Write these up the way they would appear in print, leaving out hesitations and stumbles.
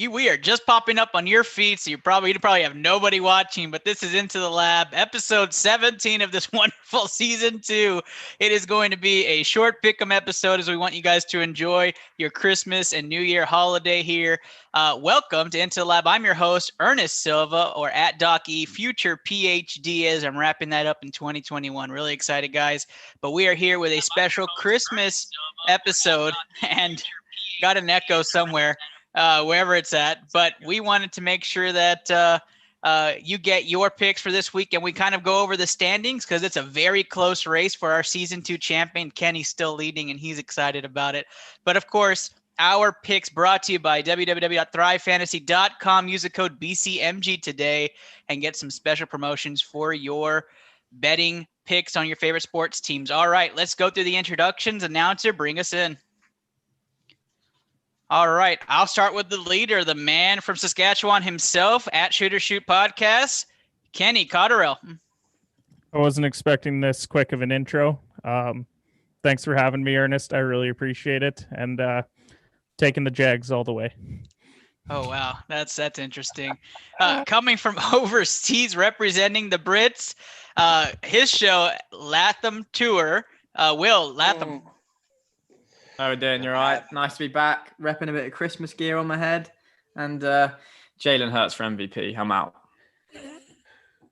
we are just popping up on your feed, so you probably have nobody watching, but this is Into the Lab, episode 17 of this wonderful season 2. It is going to be a short pick'em episode as we want you guys to enjoy your Christmas and New Year holiday here. Welcome to Into the Lab. I'm your host, Ernest Silva, or at Doc E, future PhD, as I'm wrapping that up in 2021. Really excited, guys. But we are here with a special Christmas episode, and got an echo somewhere, wherever it's at. But we wanted to make sure that you get your picks for this week, and we kind of go over the standings because it's a very close race for our season 2 champion. Kenny's still leading, and he's excited about it. But of course, our picks brought to you by www.thrivefantasy.com. Use the code BCMG today and get some special promotions for your betting picks on your favorite sports teams. All right, let's go through the introductions. Announcer, bring us in. All right, I'll start with the leader, the man from Saskatchewan himself, at Shooter Shoot Podcast, Kenny Cotterill. I wasn't expecting this quick of an intro. Thanks for having me, Ernest. I really appreciate it. And taking the Jags all the way. Oh, wow. That's interesting. Coming from overseas, representing the Brits, his show, Latham Tour. Will, Latham. How are we doing? You're right. Nice to be back. Repping a bit of Christmas gear on my head. And Jalen Hurts for MVP. I'm out.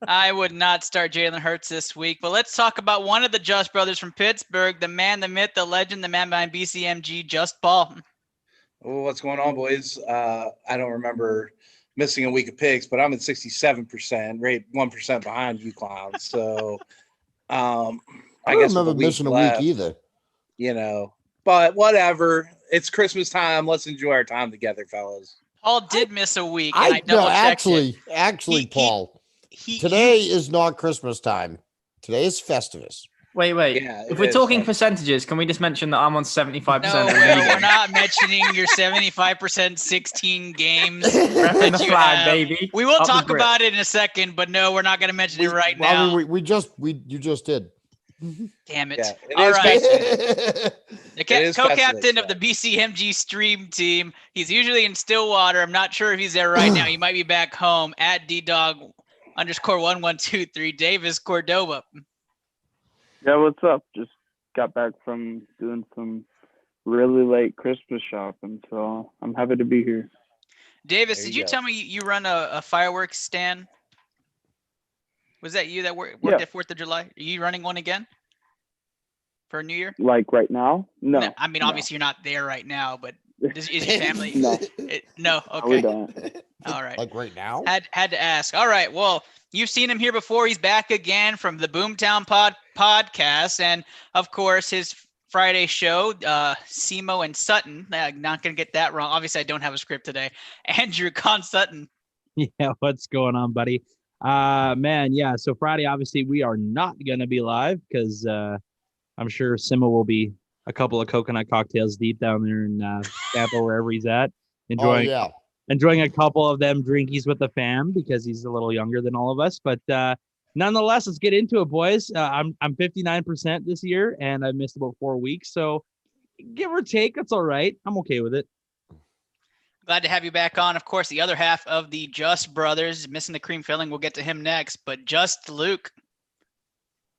I would not start Jalen Hurts this week, but let's talk about one of the Just brothers from Pittsburgh, the man, the myth, the legend, the man behind BCMG, Just Paul. Oh, what's going on, boys? I don't remember missing a week of picks, but I'm at 67%, rate 1% behind you clowns. So I guess don't remember missing a week either. You know, but whatever. It's Christmas time. Let's enjoy our time together, fellas. Paul did miss a week. Actually, Paul, today is not Christmas time. Today is Festivus. Wait. Yeah, if we're talking percentages, can we just mention that I'm on 75%? No, we're not mentioning your 75%, 16 games. Repping the flag, baby. We will talk about it in a second, but no, we're not going to mention it right now. You just did. Damn it. Yeah, All right. The co-captain Festivus, of the BCMG stream team. He's usually in Stillwater. I'm not sure if he's there right now. He might be back home at ddog_1123, Davis Cordova. Yeah, what's up? Just got back from doing some really late Christmas shopping, so I'm happy to be here. Davis, did you tell me you run a fireworks stand? Was that you that worked at 4th of July? Are you running one again for New Year? Like right now? No. I mean, obviously you're not there right now, but is your family? No. No. Okay. We don't. All right. Like right now? Had to ask. All right. Well, you've seen him here before. He's back again from the Boomtown podcast, and of course his Friday show, Simo and Sutton. I'm not gonna get that wrong. Obviously, I don't have a script today. Andrew Con Sutton. Yeah, what's going on, buddy? Man, yeah. So Friday, obviously, we are not gonna be live because I'm sure Simo will be a couple of coconut cocktails deep down there in Tampa, wherever he's at, enjoying a couple of them drinkies with the fam because he's a little younger than all of us. But nonetheless, let's get into it, boys. I'm 59% this year, and I missed about 4 weeks, so give or take, that's all right. I'm okay with it. Glad to have you back on. Of course, the other half of the Just brothers, missing the cream filling. We'll get to him next, but Just Luke.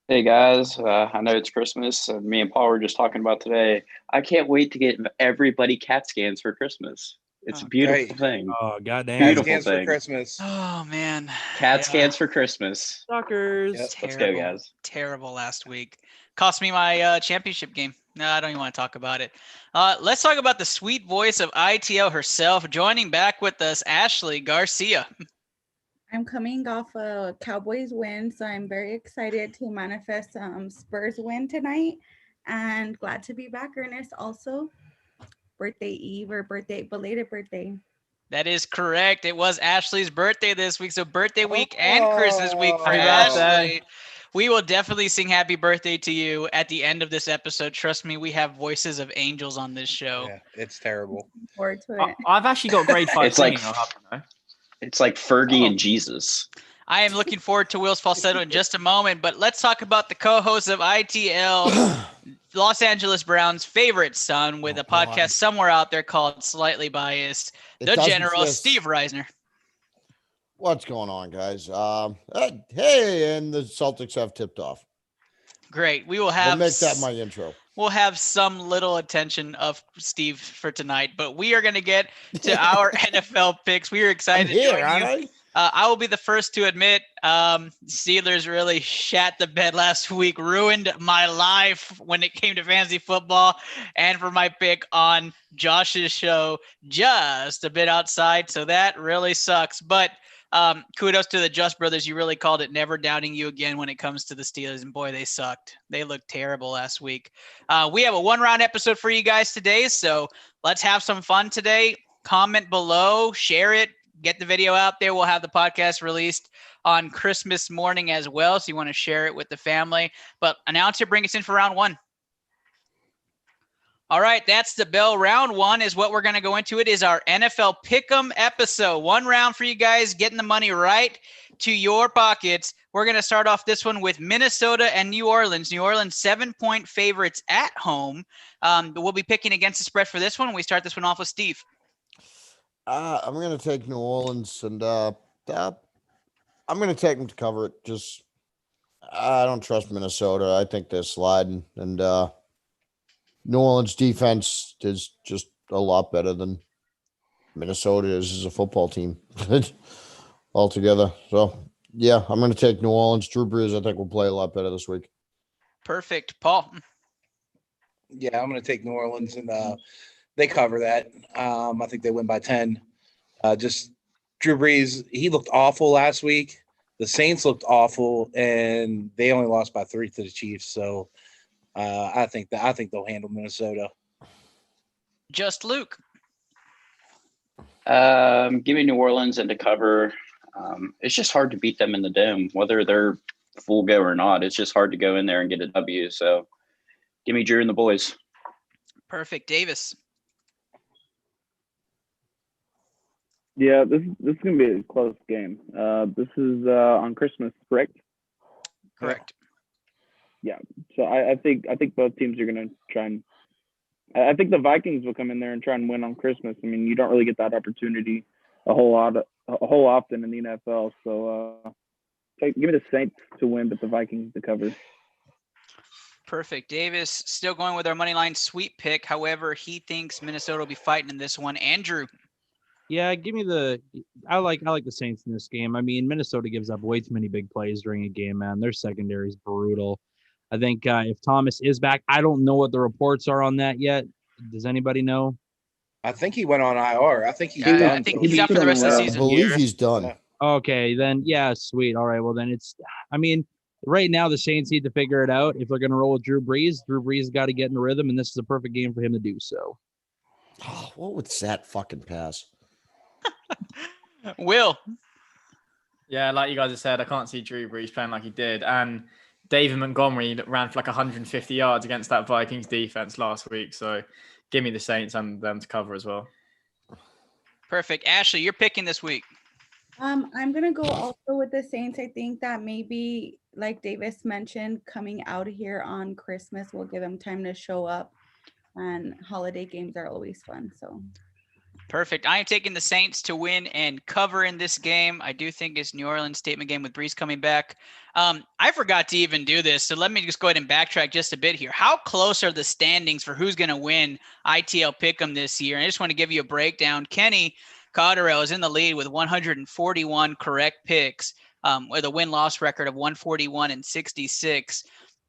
Hey guys, I know it's Christmas. Me and Paul were just talking about today. I can't wait to get everybody CAT scans for Christmas. It's a beautiful thing. Oh, goddamn. CAT scans for Christmas. Oh, man. CAT scans for Christmas. Suckers. Yep. Let's go, guys. Terrible last week. Cost me my championship game. No, I don't even want to talk about it. Let's talk about the sweet voice of ITL herself. Joining back with us, Ashley Garcia. I'm coming off a Cowboys win, so I'm very excited to manifest Spurs win tonight, and glad to be back, Ernest. Also, birthday eve or belated birthday. That is correct. It was Ashley's birthday this week, so birthday week and Christmas week for Ashley. We will definitely sing happy birthday to you at the end of this episode. Trust me, we have voices of angels on this show. Yeah, it's terrible. Looking forward to it. I've actually got grade 5 It's like- singing. I'll have to know. It's like Fergie and Jesus. I am looking forward to Will's falsetto in just a moment, but let's talk about the co-host of ITL, Los Angeles Browns' favorite son with a podcast somewhere out there called Slightly Biased, the General Steve Reisner. What's going on, guys? Hey, and the Celtics have tipped off. Great. We will have. I'll make that my intro. We'll have some little attention of Steve for tonight, but we are going to get to our NFL picks. We are excited I'm here, to join you. I will be the first to admit, Steelers really shat the bed last week, ruined my life when it came to fantasy football, and for my pick on Josh's show, just a bit outside. So that really sucks. But kudos to the Just Brothers. You really called it, never doubting you again when it comes to the Steelers. And boy, they sucked. They looked terrible last week. We have a 1-round episode for you guys today. So let's have some fun today. Comment below, share it, get the video out there. We'll have the podcast released on Christmas morning as well. So you want to share it with the family. But announcer, bring us in for round 1. All right, that's the bell. Round 1 is what we're going to go into. It is our NFL Pick'em episode. 1 round for you guys, getting the money right to your pockets. We're going to start off this one with Minnesota and New Orleans. New Orleans 7-point favorites at home. We'll be picking against the spread for this one. We start this one off with Steve. I'm going to take New Orleans, and I'm going to take them to cover it. I don't trust Minnesota. I think they're sliding, and New Orleans defense is just a lot better than Minnesota is as a football team altogether. So, yeah, I'm going to take New Orleans. Drew Brees, I think, will play a lot better this week. Perfect. Paul? Yeah, I'm going to take New Orleans, and they cover that. I think they win by 10. Just Drew Brees, he looked awful last week. The Saints looked awful, and they only lost by 3 to the Chiefs. So, I think they'll handle Minnesota. Just Luke. Give me New Orleans and to cover. It's just hard to beat them in the Dome, whether they're full go or not. It's just hard to go in there and get a W. So give me Drew and the boys. Perfect. Davis. Yeah, this is gonna be a close game. This is on Christmas, correct? Correct. Yeah. So I think both teams are gonna try and. I think the Vikings will come in there and try and win on Christmas. I mean, you don't really get that opportunity a whole often in the NFL. So give me the Saints to win, but the Vikings to cover. Perfect. Davis still going with our money line sweep pick. However, he thinks Minnesota will be fighting in this one. Andrew. Yeah, give me I like the Saints in this game. I mean, Minnesota gives up way too many big plays during a game, man. Their secondary is brutal. I think if Thomas is back, I don't know what the reports are on that yet. Does anybody know? I think he went on IR. I think he's done. done. I think he's out for the rest of the season. I believe he's done. Okay, then yeah, sweet. All right, well then right now the Saints need to figure it out. If they're going to roll with Drew Brees has got to get in the rhythm, and this is a perfect game for him to do so. Oh, what was that fucking pass? Will. Yeah, like you guys have said, I can't see Drew Brees playing like he did. And David Montgomery ran for like 150 yards against that Vikings defense last week. So give me the Saints and them to cover as well. Perfect. Ashley, you're picking this week. I'm going to go also with the Saints. I think that maybe, like Davis mentioned, coming out of here on Christmas will give them time to show up. And holiday games are always fun. So. Perfect. I am taking the Saints to win and cover in this game. I do think it's New Orleans statement game with Brees coming back. I forgot to even do this, so let me just go ahead and backtrack just a bit here. How close are the standings for who's going to win ITL Pick'em this year? And I just want to give you a breakdown. Kenny Cotterell is in the lead with 141 correct picks, with a win-loss record of 141-66.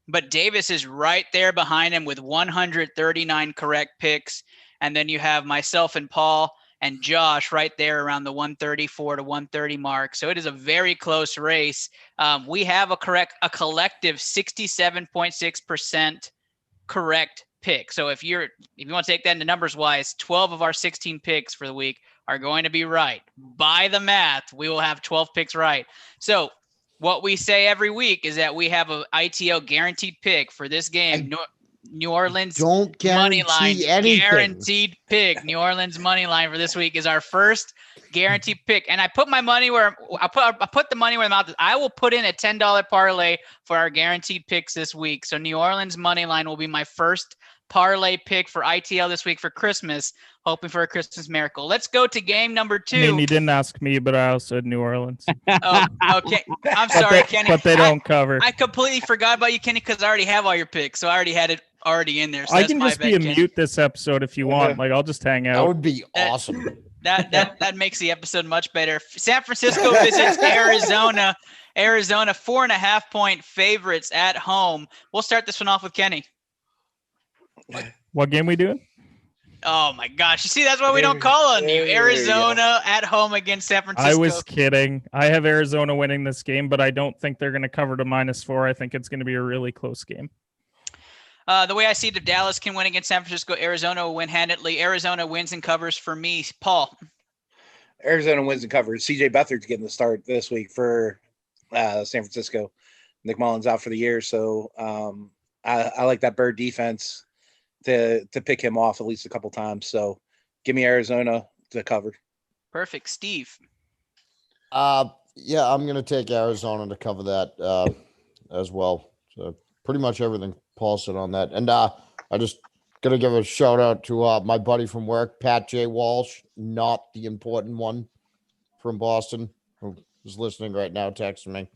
But Davis is right there behind him with 139 correct picks. And then you have myself and Paul and Josh right there around the 134 to 130 mark. So it is a very close race. We have a collective 67.6% correct pick. So if you want to take that into numbers wise, 12 of our 16 picks for the week are going to be right. By the math, we will have 12 picks right. So what we say every week is that we have a ITO guaranteed pick for this game. New Orleans don't money line, anything. guaranteed pick. New Orleans money line for this week is our first guaranteed pick. And I put my money where I put the money where the mouth is. I will put in a $10 parlay for our guaranteed picks this week. So New Orleans money line will be my first parlay pick for ITL this week for Christmas, hoping for a Christmas miracle. Let's go to game number 2. I mean, you didn't ask me, but I also said New Orleans. Oh, okay. I'm sorry, Kenny. But they don't cover. I completely forgot about you, Kenny, because I already have all your picks. So I already had it already in there. So I that's can my just bad, be a Kenny. mute this episode if you want. Like, I'll just hang That out. would be awesome. That makes the episode much better. San Francisco visits Arizona. Arizona 4.5-point favorites at home. We'll start this one off with Kenny. What game we doing? Oh my gosh! You see, that's why we don't call on you. Arizona at home against San Francisco. I was kidding. I have Arizona winning this game, but I don't think they're going to cover to -4. I think it's going to be a really close game. The way I see it, if Dallas can win against San Francisco, Arizona will win handedly. Arizona wins and covers for me. Paul. Arizona wins and covers. CJ Beathard's getting the start this week for San Francisco. Nick Mullins out for the year, so I like that Bird defense to pick him off at least a couple times. So give me Arizona to cover. Perfect. Steve. Yeah, I'm gonna take Arizona to cover that as well. So pretty much everything Paul said on that. And I just gonna give a shout out to my buddy from work, Pat J. Walsh, not the important one from Boston, who is listening right now, texting me.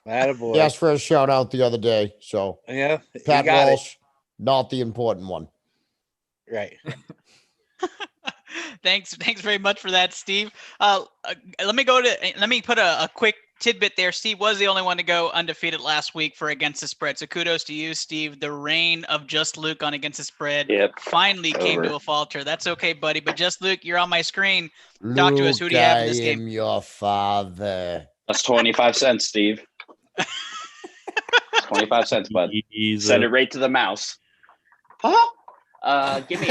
Attaboy. He asked for a shout out the other day. So Yeah, Pat you got Walsh, not the important one. it. Right. Thanks very much for that, Steve. Let me put a quick tidbit there. Steve was the only one to go undefeated last week for against the spread. So kudos to you, Steve. The reign of Just Luke on against the spread finally came to a falter. That's okay, buddy. But Just Luke, you're on my screen. Talk to us. Who do you have in this game? I am your father. That's 25 cents, Steve. 25 cents, bud. Send it right to the mouse. Huh? Give me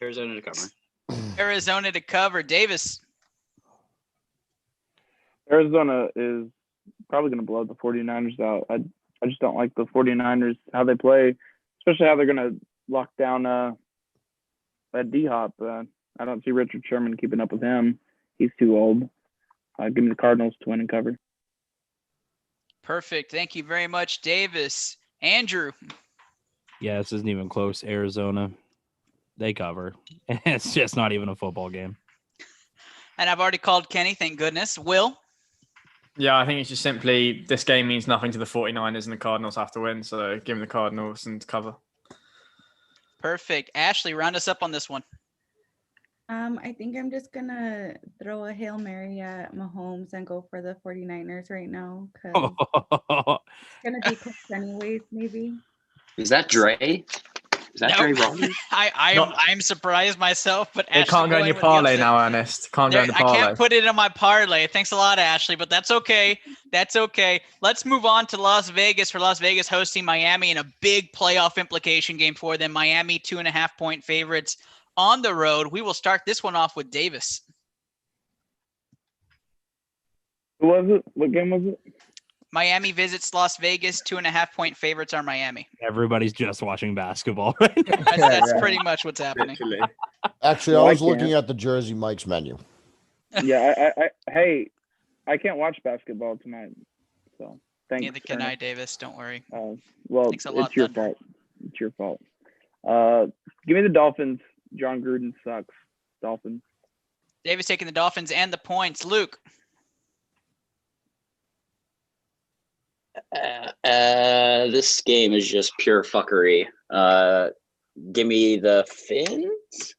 Arizona to cover. Arizona to cover. Davis. Arizona is probably going to blow the 49ers out. I just don't like the 49ers, how they play, especially how they're going to lock down that D-Hop. I don't see Richard Sherman keeping up with him. He's too old. Give me the Cardinals to win and cover. Perfect. Thank you very much, Davis. Andrew. Yeah, this isn't even close. Arizona, they cover. It's just not even a football game. And I've already called Kenny, thank goodness. Will? Yeah, I think it's just simply this game means nothing to the 49ers and the Cardinals have to win. So give me the Cardinals and cover. Perfect. Ashley, round us up on this one. I think I'm just going to throw a Hail Mary at Mahomes and go for the 49ers right now because it's going to be close anyways, maybe. Is that Dre? Is that Dre Rogers? I'm surprised myself, but It can't go in your parlay now, Ernest. Can't go in the parlay. I can't put it in my parlay. Thanks a lot, Ashley, but that's okay. That's okay. Let's move on to Las Vegas for Las Vegas hosting Miami in a big playoff implication game for them. Miami 2.5-point favorites on the road. We will start this one off with Davis. Who was it? What game was it? Miami visits Las Vegas. 2.5-point favorites are Miami. Everybody's just watching basketball right now. That's pretty much what's happening. Actually, I was looking at the Jersey Mike's menu. Yeah, I can't watch basketball tonight. So thanks. Neither can I, Davis. Don't worry. Well, Thanks a lot, it's your Thunder. fault. It's your fault. Give me the Dolphins. John Gruden sucks. Dolphins. Davis taking the Dolphins and the points. Luke. This game is just pure fuckery. Give me the Finns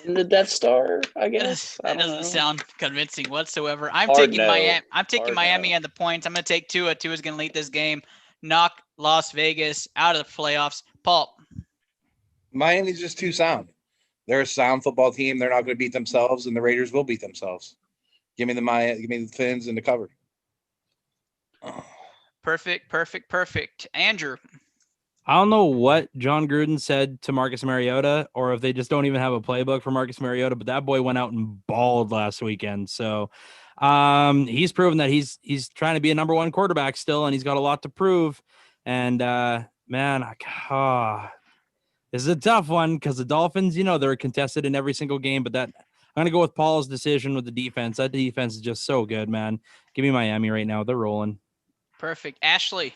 in the Death Star, I guess. That doesn't sound convincing whatsoever. I'm Hard taking no. Miami. I'm taking Hard Miami no. and the points. I'm going to take Tua. Tua's going to lead this game. Knock Las Vegas out of the playoffs. Paul. Miami's just too sound. They're a sound football team. They're not going to beat themselves, and the Raiders will beat themselves. Give me the Finns and the cover. Perfect. Andrew. I don't know what John Gruden said to Marcus Mariota, or if they just don't even have a playbook for Marcus Mariota, but that boy went out and balled last weekend. So he's proven that he's trying to be a number one quarterback still, and he's got a lot to prove. And man, this is a tough one because the Dolphins, they're contested in every single game, but that I'm gonna go with Paul's decision with the defense. That defense is just so good, man. Give me Miami right now. They're rolling. Perfect. Ashley.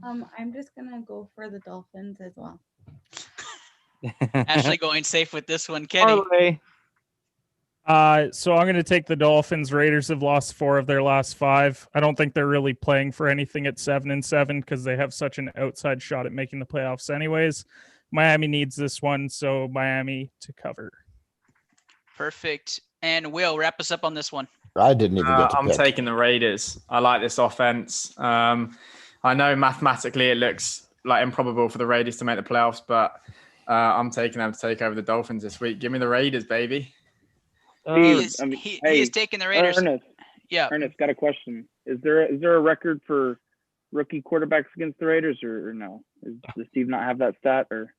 I'm just gonna go for the Dolphins as well. Ashley going safe with this one. Kenny. Parlay. So I'm going to take the Dolphins. Raiders have lost 4 of their last 5. I don't think they're really playing for anything at 7-7 because they have such an outside shot at making the playoffs anyways. Miami needs this one, so Miami to cover. Perfect. And Will, wrap us up on this one. I didn't even get to I'm pick. taking the Raiders. I like this offense. I know mathematically it looks like improbable for the Raiders to make the playoffs, but I'm taking them to take over the Dolphins this week. Give me the Raiders, baby. He Steve, is taking the Raiders. Ernest, Yeah. Ernest, got a question. Is there a record for rookie quarterbacks against the Raiders, or no? Does Steve not have that stat? Or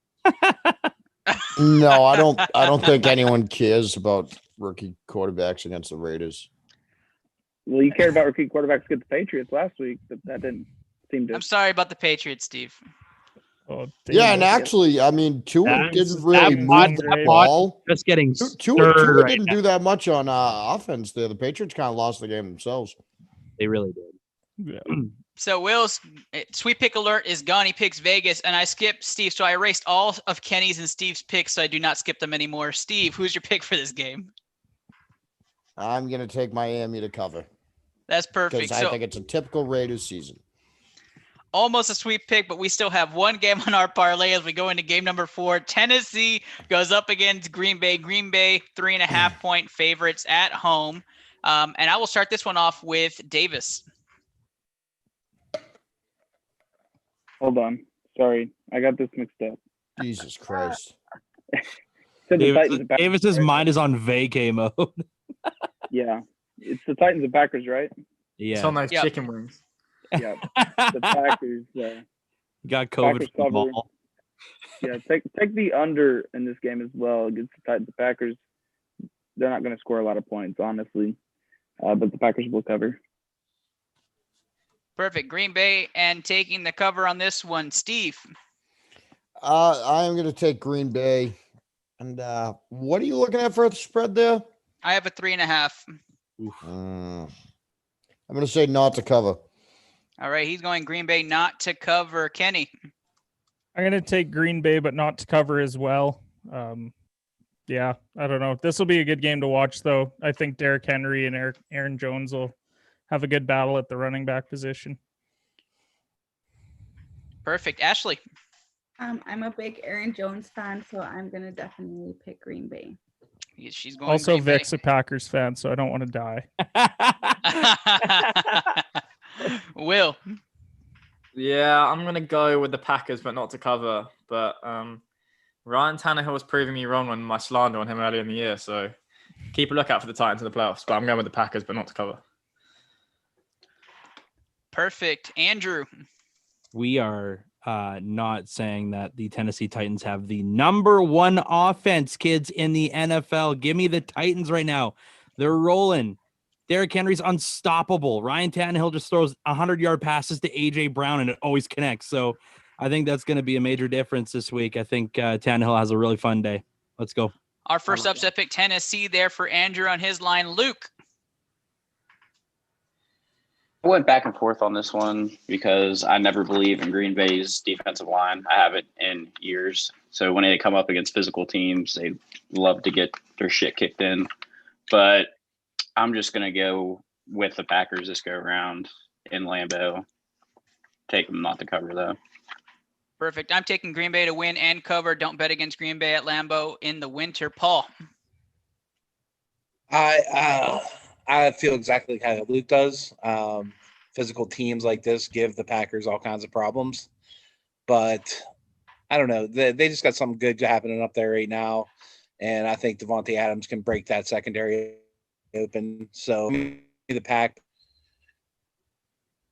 No, I don't think anyone cares about rookie quarterbacks against the Raiders. well, you cared about rookie quarterbacks against the Patriots last week, but that didn't seem to. I'm sorry about the Patriots, Steve. Oh, Yeah, and actually, I mean, Tua That's- didn't really that move pod- the that ball. Just getting Tua stirred right didn't now. do that much on offense there. The Patriots kind of lost the game themselves. They really did. Yeah. So Will's sweet pick alert is gone. He picks Vegas, and I skipped Steve. So I erased all of Kenny's and Steve's picks, so I do not skip them anymore. Steve, who's your pick for this game? I'm going to take Miami to cover That's because perfect. I So think it's a typical Raiders season. almost a sweep pick, but we still have one game on our parlay as we go into game number 4. Tennessee goes up against Green Bay. Green Bay 3.5-point favorites at home. And I will start this one off with Davis. Hold on, sorry, I got this mixed up. Jesus Christ. Said the Titans and Packers, Davis's right? mind is on vacay mode. Yeah, it's the Titans and Packers, right? It's Yeah. on those Yep. chicken wings. Yeah, the Packers. Got COVID Packers from the cover. ball. Yeah, take the under in this game as well against the Titans. The Packers, they're not going to score a lot of points, honestly, but the Packers will cover. Perfect. Green Bay and taking the cover on this one. Steve. I am going to take Green Bay. And what are you looking at for the spread there? I have a 3.5. I'm going to say not to cover. All right. He's going Green Bay not to cover. Kenny. I'm going to take Green Bay, but not to cover as well. Yeah, I don't know. This will be a good game to watch, though. I think Derrick Henry and Aaron Jones will have a good battle at the running back position. Perfect. Ashley. I'm a big Aaron Jones fan, so I'm gonna definitely pick Green Bay. She's going Also, Green Bay. Vic's a Packers fan, so I don't want to die. Will. Yeah, I'm gonna go with the Packers, but not to cover. But Ryan Tannehill was proving me wrong on my slander on him earlier in the year, so keep a lookout for the Titans in the playoffs. But I'm going with the Packers, but not to cover. Perfect. Andrew. We are not saying that the Tennessee Titans have the number 1 offense, kids, in the NFL. Give me the Titans right now. They're rolling. Derrick Henry's unstoppable. Ryan Tannehill just throws 100-yard passes to A.J. Brown, and it always connects. So I think that's going to be a major difference this week. I think Tannehill has a really fun day. Let's go. Our first upset pick, Tennessee, there for Andrew on his line. Luke. I went back and forth on this one because I never believe in Green Bay's defensive line. I haven't in years. So when they come up against physical teams, they love to get their shit kicked in. But I'm just going to go with the Packers this go around in Lambeau. Take them not to cover, though. Perfect. I'm taking Green Bay to win and cover. Don't bet against Green Bay at Lambeau in the winter. Paul. I feel exactly how Luke does. Physical teams like this give the Packers all kinds of problems, but I don't know. They just got something good happening up there right now, and I think Devontae Adams can break that secondary open. So the Pack.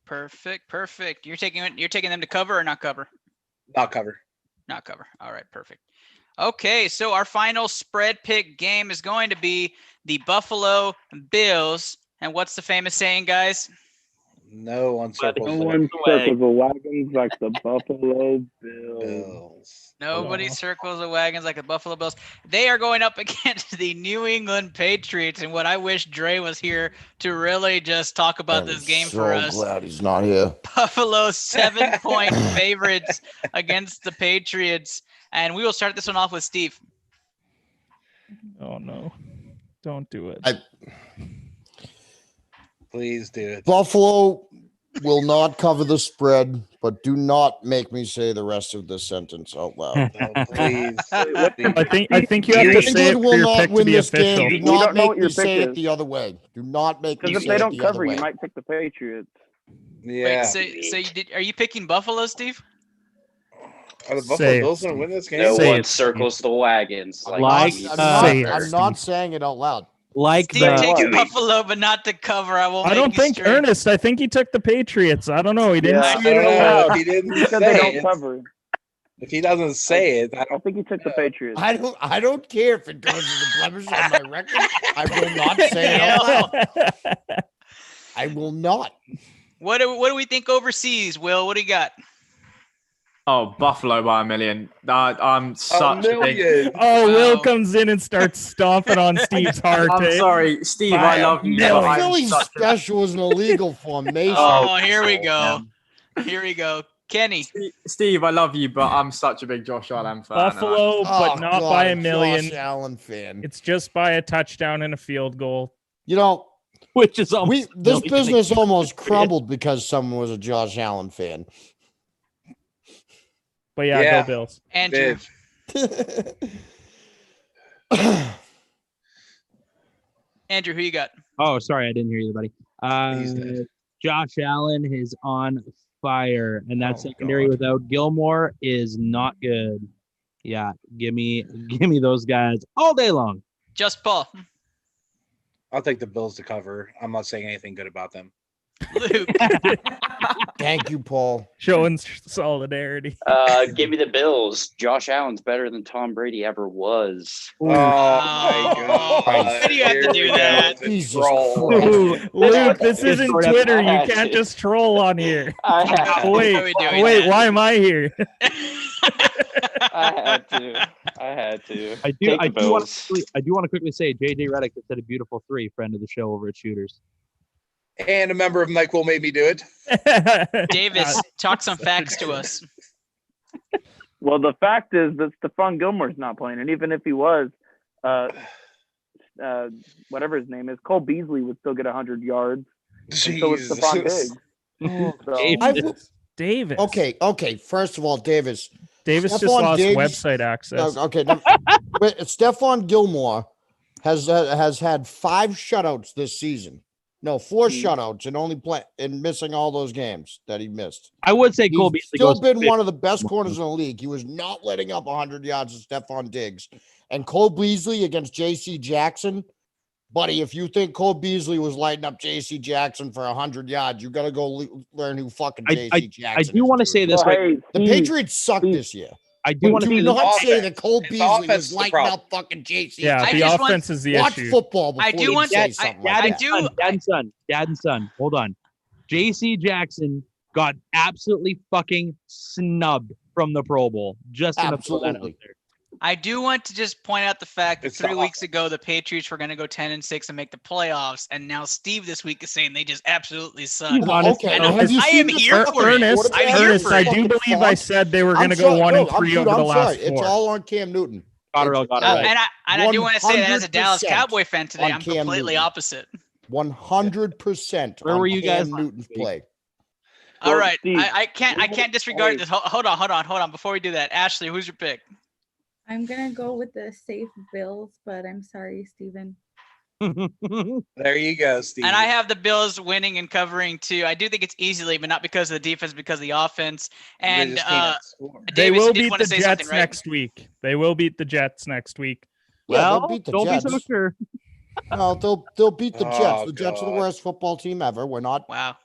Perfect. You're taking them to cover or not cover? Not cover. Not cover. All right, perfect. Okay, so our final spread pick game is going to be the Buffalo Bills. And what's the famous saying, guys? No one circles No the one circles the wagons like the Buffalo Bills. Nobody Oh. circles the wagons like the Buffalo Bills. They are going up against the New England Patriots, and what I wish Dre was here to really just talk about I'm this game so for us. glad he's not here. Buffalo 7-point favorites against the Patriots, and we will start this one off with Steve. Oh no. Don't do it. Please do it. Buffalo will not cover the spread, but do not make me say the rest of this sentence out loud. No, please. I think you have New to say it England for will your not pick to win be this official. game. Do We not don't know make what your me say pick it is. the other way. Do not make me Because if say they it don't the other cover, way. you might pick the Patriots. Yeah. Wait, so are you picking Buffalo, Steve? Are the Buffalo Say it, Bills going to Steve. win this game? No Say one it, circles the wagons I'm like Like, he not, needs I'm, to not, say it, cover. I'm not saying it out loud. Like Steve the takes what? Buffalo, but not to cover. I will I make don't you think straight. Ernest. I think he took the Patriots. I don't know. He didn't Yeah. say I it don't out know. loud. If he didn't He said they say don't it, cover. if he doesn't say it, I I don't. think he took the Patriots. I don't care if it goes as a blemish on my record. I will not say it out loud. I will not. What do we think overseas, Will? What do you got? Oh, Buffalo by a million. I'm such a big. million. Oh, Will Wow. comes in and starts stomping on Steve's heart. I'm eh? sorry, Steve. By I a love you, but million. I'm Philly such a special is an illegal formation. Oh, here we go. Here we go. Kenny. Steve, I love you, but I'm such a big Josh Allen fan. and Buffalo, but not God, by a million. Josh Allen fan. It's just by a touchdown and a field goal. You know, which is almost this million. business almost crumbled because someone was a Josh Allen fan. But yeah, Yeah. go Bills. Andrew. Andrew, who you got? Oh, sorry, I didn't hear you, buddy. He's dead. Josh Allen is on fire, and that Oh, secondary God. without Gilmore is not good. Yeah, give me those guys all day long. Just Paul. I'll take the Bills to cover. I'm not saying anything good about them. Luke. Thank you, Paul. Showing solidarity. Give me the Bills. Josh Allen's better than Tom Brady ever was. Oh, my God. Why do you have to Here do we go that? with the Jesus troll. Christ. Luke, this It's isn't sort of- Twitter. You I had can't to. just troll on here. I had Why Wait, are we doing wait, that? why am I here? I had to. I do. Take I the do want Bills. to. I do want to quickly say, JJ Redick has said a beautiful 3, friend of the show over at Shooters. And a member of Nyquil made me do it. Davis, talk some facts to us. Well, the fact is that Stephon Gilmore's not playing, and even if he was, whatever his name is, Cole Beasley would still get 100 yards. And so would Stephon Jesus. Diggs. So, I will- Davis. Okay. First of all, Davis Davis just Stephon lost Diggs- website access. Okay. Wait, Stephon Gilmore has had 5 shutouts this season. No, 4 shutouts and missing all those games that he missed. I would say Cole He's Beasley still goes been for one of the best corners in the league. He was not letting up 100 yards to Stephon Diggs. And Cole Beasley against J.C. Jackson. Buddy, if you think Cole Beasley was lighting up J.C. Jackson for 100 yards, you got to go learn who fucking J.C. Jackson I do is, want to dude. say this. well, Right, hey, The Steve, Patriots suck Steve- this year. I do want to Do say this. not say offense. that Cole It's Beasley offense was is the lighting problem. up fucking J.C. Yeah, I the just want- offense is the Watch issue. football before I do you want- say I- something Dad like and that. do- son, dad and son. Hold on. JC Jackson got absolutely fucking snubbed from the Pro Bowl. Just gonna throw that out Absolutely. there. I do want to just point out the fact that It's the 3 weeks ago the Patriots were going to go 10-6 and make the playoffs, and now Steve this week is saying they just absolutely suck. He's honest. Okay, And now have you I seen am the here fucking for it. Ernest, I'm here Ernest, for I it. do believe I said they were going to I'm go sorry. 1 No, and 3 dude, over the I'm last sorry. 4. It's all on Cam Newton. Cotterell got it Oh, right. and I do want to say that as a Dallas 100% Cowboy fan today, on I'm Cam completely Newton. opposite. 100%. Where on were you guys Cam last Newton's week? play? All Well, right, Steve, I can't disregard this. Hold on. Before we do that, Ashley, who's your pick? I'm gonna go with the safe Bills, but I'm sorry, Steven. There you go, Steve. And I have the Bills winning and covering too. I do think it's easily, but not because of the defense, because of the offense. They And just can't score. They Davis, will you did beat want the to say Jets something, right? next week. They will beat the Jets next week. Yeah, well, they'll beat the don't Jets. be so sure. No, they'll beat the Jets. Oh, The Jets are the God. worst football team ever. We're not. Wow.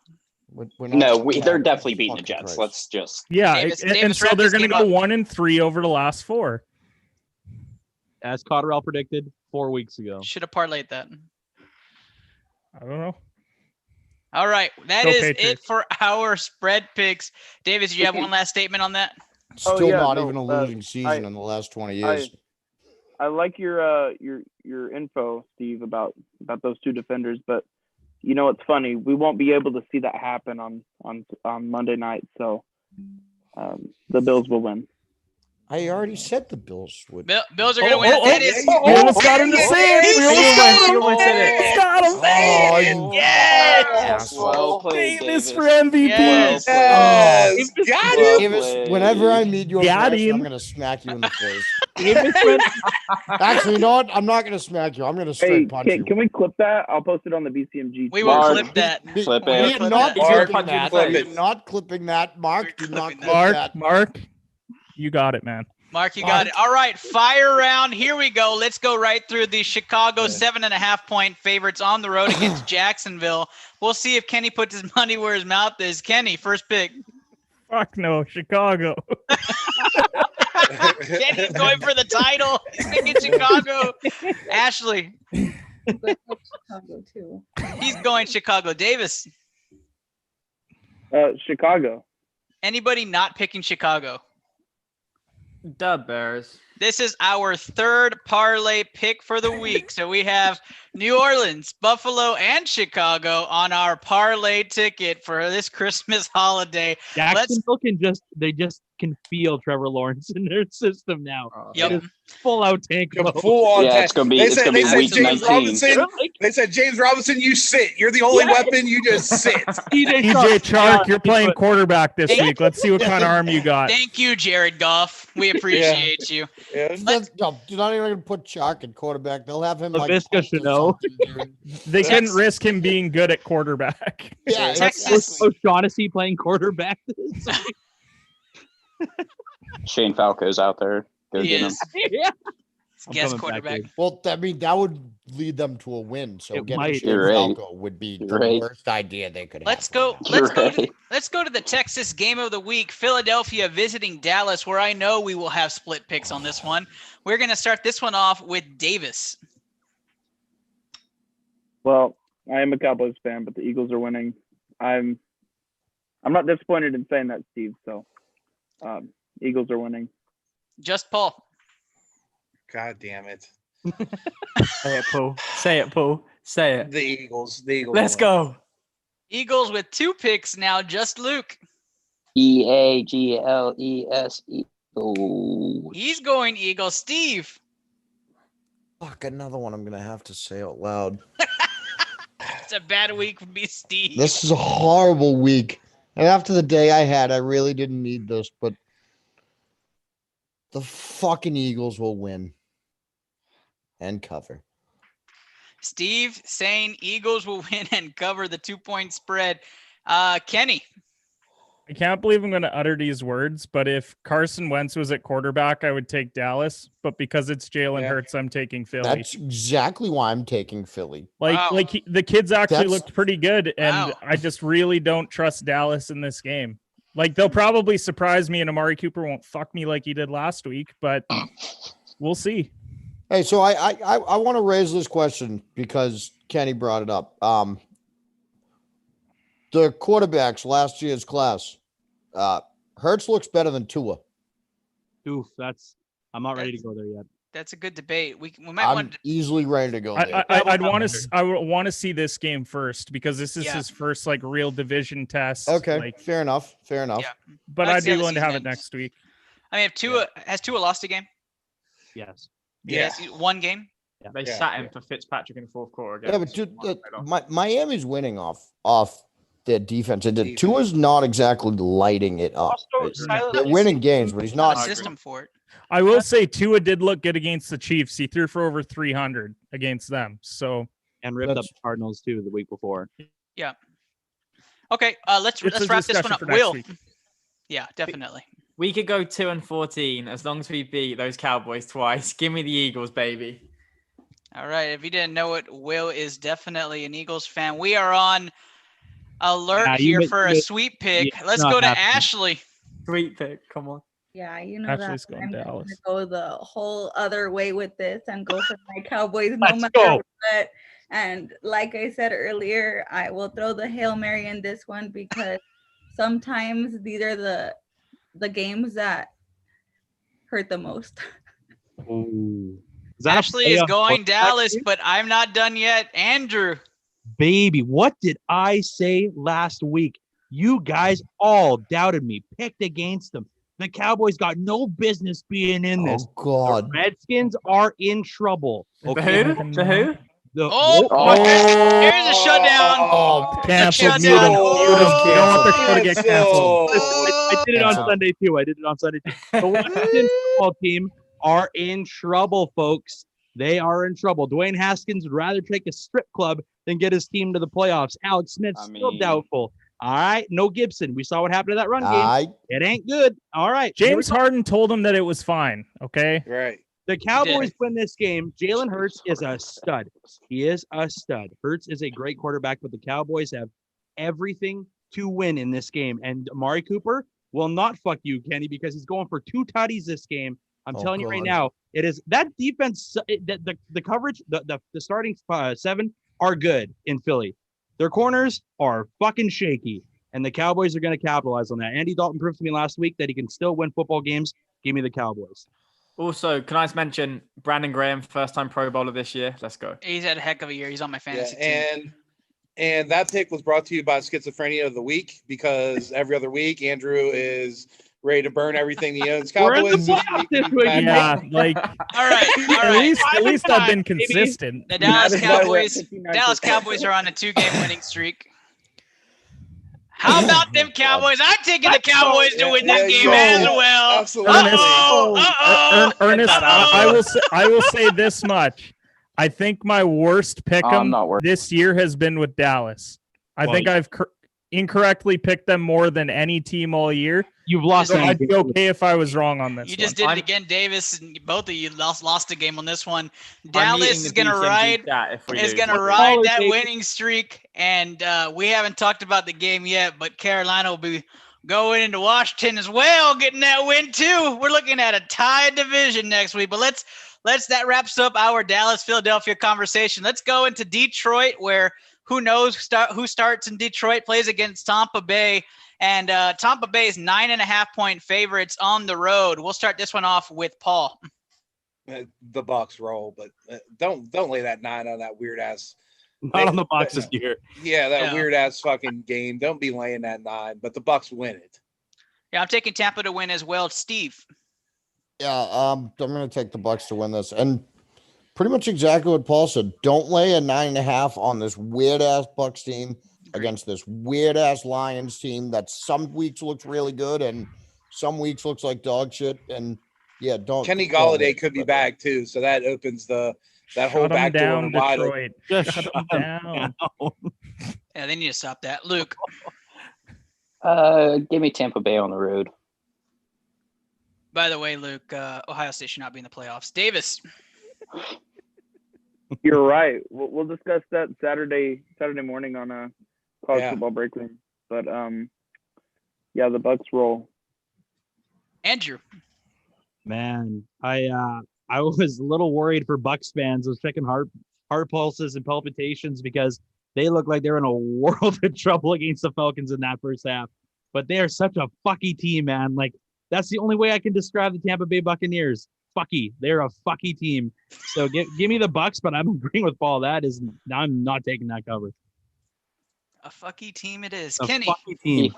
We're not No, saying they're that. definitely beating the Fucking Jets. Christ. Let's just. Yeah, Davis- and Davis, so wrap they're this going to game go up. 1 and 3 over the last 4. As Cotterell predicted 4 weeks ago. Should have parlayed that. I don't know. All right, that Go is Patriots. it for our spread picks. Davis, do you have one last statement on that? Still yeah, not no, even a losing season in the last 20 years. I like your info, Steve, about those two defenders, but you know it's funny. We won't be able to see that happen on Monday night, so the Bills will win. I already said the Bills would. Bills are going to win. That is. We almost got him to say it. We almost got him. Got him. Oh, Yes. Well played, Davis Davis. for MVP. Yes. Yes, got Well him. Davis, played. whenever I meet you in Got person, I'm him. gonna smack you in the face. Davis went Actually, you know what? I'm not gonna smack you. I'm gonna Hey, straight punch you. can we clip that? I'll post it on the BCMG. We will Mark. clip that. Flip We will We it. are clip not that. Mark, clipping that. flip We it. are not clipping that. Mark, do not clip Mark, that. Mark, you got it, man. Mark, you got it. All right, fire round. Here we go. Let's go right through the Chicago 7.5-point favorites on the road against Jacksonville. We'll see if Kenny puts his money where his mouth is. Kenny, first pick. Fuck no, Chicago. Kenny's going for the title. He's picking Chicago. Ashley, Chicago too. he's going Chicago. Davis, Chicago. anybody not picking Chicago? The Bears. This is our third parlay pick for the week. So we have New Orleans, Buffalo, and Chicago on our parlay ticket for this Christmas holiday. Jacksonville they just can feel Trevor Lawrence in their system now. Yep. It is full out tank mode. Full on. Yeah, it's gonna be. They It's said, gonna they be said week James 19. Robinson. They said James Robinson, you sit. You're the only Yeah. weapon. You just sit. DJ DJ Chark, you're yeah, playing but- quarterback this Thank- week. Let's see what kind of arm you got. Thank you, Jared Goff. We appreciate you. Yeah. No, you're not even gonna put Chalk at quarterback. They'll have him like Laviska punt or Shenault. something, dude. They couldn't risk him being good at quarterback. Yeah, Texas- O'Shaughnessy playing quarterback. Shane Falco's out there. Go He get him. is. Yeah. I'm Guess coming back, quarterback. dude. Well, I mean, that would lead them to a win. So It getting might. Shane You're right. Falco would be the You're right. worst idea they could have. Let's go. right now. Let's go to the Texas game of the week. Philadelphia visiting Dallas, where I know we will have split picks on this one. We're going to start this one off with Davis. Well, I am a Cowboys fan, but the Eagles are winning. I'm not disappointed in saying that, Steve. So, Eagles are winning. Just Paul. God damn it. Say it, Paul. Say it, Paul. Say it. The Eagles. The Eagles. Let's go. Eagles with 2 picks now. Just Luke. EAGLES. Oh. He's going Eagles. Steve. Fuck, another one I'm gonna have to say out loud. It's a bad week for me, Steve. This is a horrible week. And after the day I had, I really didn't need this, but the fucking Eagles will win and cover. Steve saying Eagles will win and cover the 2-point spread. Kenny. I can't believe I'm going to utter these words, but if Carson Wentz was at quarterback, I would take Dallas. But because it's Jalen Yeah. Hurts, I'm taking Philly. That's exactly why I'm taking Philly. Wow. The kids actually That's- looked pretty good, and Wow. I just really don't trust Dallas in this game. Like, they'll probably surprise me, and Amari Cooper won't fuck me like he did last week, but we'll see. Hey, so I want to raise this question because Kenny brought it up. The quarterbacks last year's class, Hurts looks better than Tua. Oof, I'm not ready to go there yet. That's a good debate. We might I'm want to. easily ready to go there. I'd want to. I would want to see this game first because this is Yeah. his first like real division test. Okay, Like, fair enough. Fair enough. Yeah. but I'd I'd see be how the willing to have season it ends. next week. I mean, if Tua has Tua lost a game? Yes. Yes, one game. They Yeah. sat him for Fitzpatrick in the fourth quarter. Yeah, but dude, Miami's winning off their defense. And Tua's not exactly lighting it up. They're winning games, but he's Not not. a system for it. I will say Tua did look good against the Chiefs. He threw for over 300 against them. So And ripped up That's- the Cardinals too the week before. Okay, let's it's a wrap this one discussion up. for next Will. week. Yeah, definitely. We could go 2-14 as long as we beat those Cowboys twice. Give me the Eagles, baby. All right. If you didn't know it, Will is definitely an Eagles fan. We are on alert Yeah, you here made- for a you- sweet pick. yeah, Let's not go to happening. Ashley. Sweet pick. Come on. Yeah, you know Ashley's that going I'm Dallas. going to go the whole other way with this and go for my Cowboys no Let's matter go. what. And like I said earlier, I will throw the Hail Mary in this one because sometimes these are the games that hurt the most. Ooh. Is that a Ashley is playoff going quarterback Dallas, team? but I'm not done yet. Andrew. Baby, what did I say last week? You guys all doubted me, picked against them. The Cowboys got no business being in this. Oh God. The Redskins are in trouble. The Okay. who? The who? Here's a shutdown. Oh, Canceled. Shut Mute him. down. Mute him. We don't want the show to get canceled. I did it on Cancel. Sunday too. The Washington football team are in trouble, folks. They are in trouble. Dwayne Haskins would rather take a strip club than get his team to the playoffs. Alex Smith's still doubtful. All right. No Gibson. We saw what happened to that run game. It ain't good. All right. James Harden told him that it was fine. Okay. Right. The Cowboys win this game. Jalen Hurts is a stud. He is a stud. Hurts is a great quarterback, but the Cowboys have everything to win in this game. And Amari Cooper will not fuck you, Kenny, because he's going for 2 tutties this game. I'm telling you right now, it is that defense, the coverage, the starting 7 are good in Philly. Their corners are fucking shaky, and the Cowboys are going to capitalize on that. Andy Dalton proved to me last week that he can still win football games. Give me the Cowboys. Also, can I just mention Brandon Graham, first-time Pro Bowler this year? Let's go. He's had a heck of a year. He's on my fantasy team. And that pick was brought to you by Schizophrenia of the Week, because every other week Andrew is ready to burn everything he owns. Cowboys Yeah, like all right. At least I've been consistent. The Dallas Cowboys are on a 2-game winning streak. How about them Cowboys? I'm taking the Cowboys to win this game as well. Absolutely. Ernest, I will say this much. I think my worst pick 'em this year has been with Dallas. I think I've incorrectly picked them more than any team all year. You've lost. So I'd be okay if I was wrong on this. You just did it again, Davis, and both of you lost a game on this one. Dallas is gonna ride that winning streak, and we haven't talked about the game yet, but Carolina will be going into Washington as well, getting that win too. We're looking at a tied division next week, but that wraps up our Dallas-Philadelphia conversation. Let's go into Detroit, where who knows who starts in Detroit, plays against Tampa Bay. And Tampa Bay is 9.5-point favorites on the road. We'll start this one off with Paul. The Bucks roll, but don't lay that 9 on that weird ass. Not on the Bucks this year. Yeah, that weird ass fucking game. Don't be laying that 9, but the Bucks win it. Yeah, I'm taking Tampa to win as well. Steve. Yeah, I'm going to take the Bucks to win this, and pretty much exactly what Paul said. Don't lay a 9.5 on this weird ass Bucks team against this weird ass Lions team that some weeks looks really good and some weeks looks like dog shit. And yeah, Kenny Golladay could be back too, so that opens that whole back door wide open. Just shut them down. Yeah, they need to stop that. Luke. Give me Tampa Bay on the road. By the way, Luke, Ohio State should not be in the playoffs. Davis. You're right. We'll discuss that Saturday morning on a college football break room. But yeah, the Bucks roll. Andrew. Man, I was a little worried for Bucks fans. I was checking heart pulses and palpitations because they look like they're in a world of trouble against the Falcons in that first half. But they are such a fucky team, man. Like, that's the only way I can describe the Tampa Bay Buccaneers. Fucky. They're a fucky team. So give me the Bucks, but I'm agreeing with Paul. I'm not taking that cover. A fucky team it is. A Kenny. fucky team.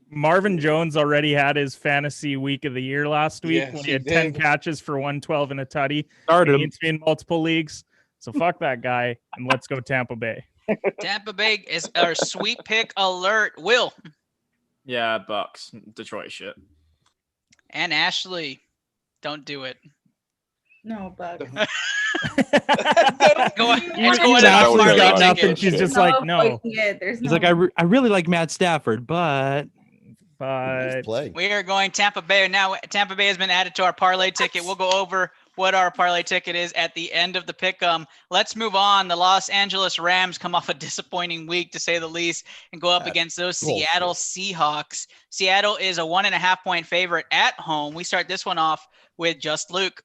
Marvin Jones already had his fantasy week of the year last week when he had 10 catches for 112 and a tutty. Started him in multiple leagues. So fuck that guy, and let's go Tampa Bay. Tampa Bay is our sweet pick alert. Will. Yeah, Bucks. Detroit shit. And Ashley. Don't do it. No, Bucks. Ashley's got nothing. She's just like, no. He's like, I really like Matt Stafford, but we are going Tampa Bay. Now Tampa Bay has been added to our parlay ticket. We'll go over what our parlay ticket is at the end of the pick'em. Let's move on. The Los Angeles Rams come off a disappointing week, to say the least, and go up against those Seattle Seahawks. Seattle is a 1.5-point favorite at home. We start this one off with just Luke.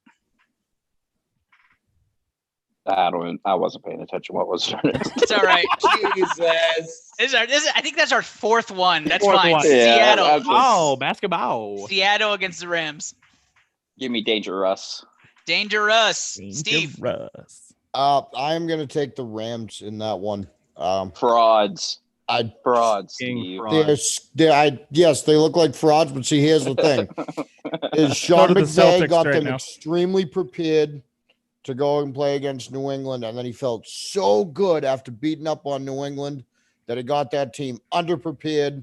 I wasn't paying attention. What was it? It's all right. Jesus. I think that's our fourth one. That's fourth fine. One. Seattle. Basketball. Seattle against the Rams. Give me Danger Russ. Dangerous. Steve. Dangerous. I'm gonna take the Rams in that one. Frauds. Frauds, King Steve. fraud. Yes, they look like frauds, but see, here's the thing: is Sean So do the McVay Celtics got right them now. extremely prepared to go and play against New England, and then he felt so good after beating up on New England that he got that team underprepared,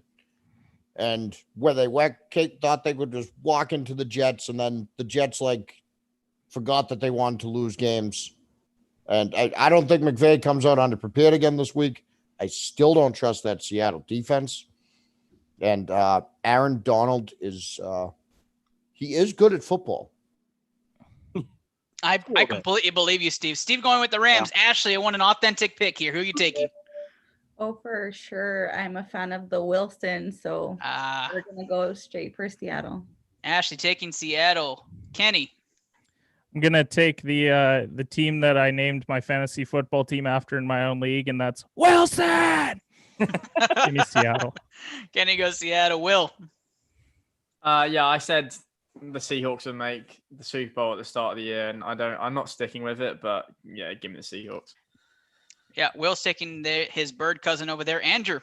and where they thought they would just walk into the Jets, and then the Jets forgot that they wanted to lose games. And I don't think McVay comes out underprepared again this week. I still don't trust that Seattle defense. And Aaron Donald is good at football. I completely believe you, Steve. Steve going with the Rams. Ashley, I want an authentic pick here. Who are you taking? Oh, for sure. I'm a fan of the Wilson, so Ah, we're gonna go straight for Seattle. Ashley taking Seattle. Kenny. I'm gonna take the team that I named my fantasy football team after in my own league, and that's Wilson. Give me Seattle. Kenny goes Seattle. Will. Yeah, I said the Seahawks would make the Super Bowl at the start of the year, and I'm not sticking with it, but yeah, give me the Seahawks. Yeah, Will's taking his bird cousin over there. Andrew.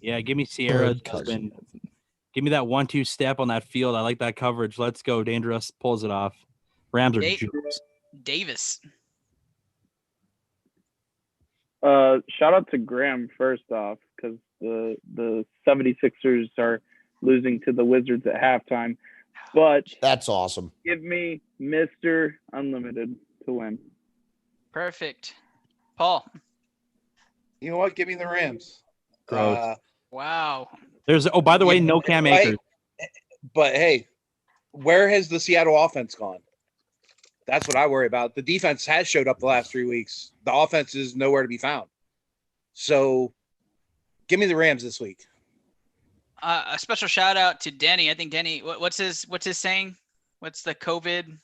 Yeah, give me Sierra's Bird cousin. husband. Give me that 1-2 step on that field. I like that coverage. Let's go. Dangerous pulls it off. Rams are jukes. Davis. Shout out to Graham first off, because the 76ers are losing to the Wizards at halftime. But That's awesome. give me Mr. Unlimited to win. Perfect. Paul. You know what? Give me the Rams. Gross. Wow. There's by the way, no Cam Akers. But hey, where has the Seattle offense gone? That's what I worry about. The defense has showed up the last 3 weeks. The offense is nowhere to be found. So give me the Rams this week. A special shout out to Denny. I think Denny, what's his saying? What's the COVID?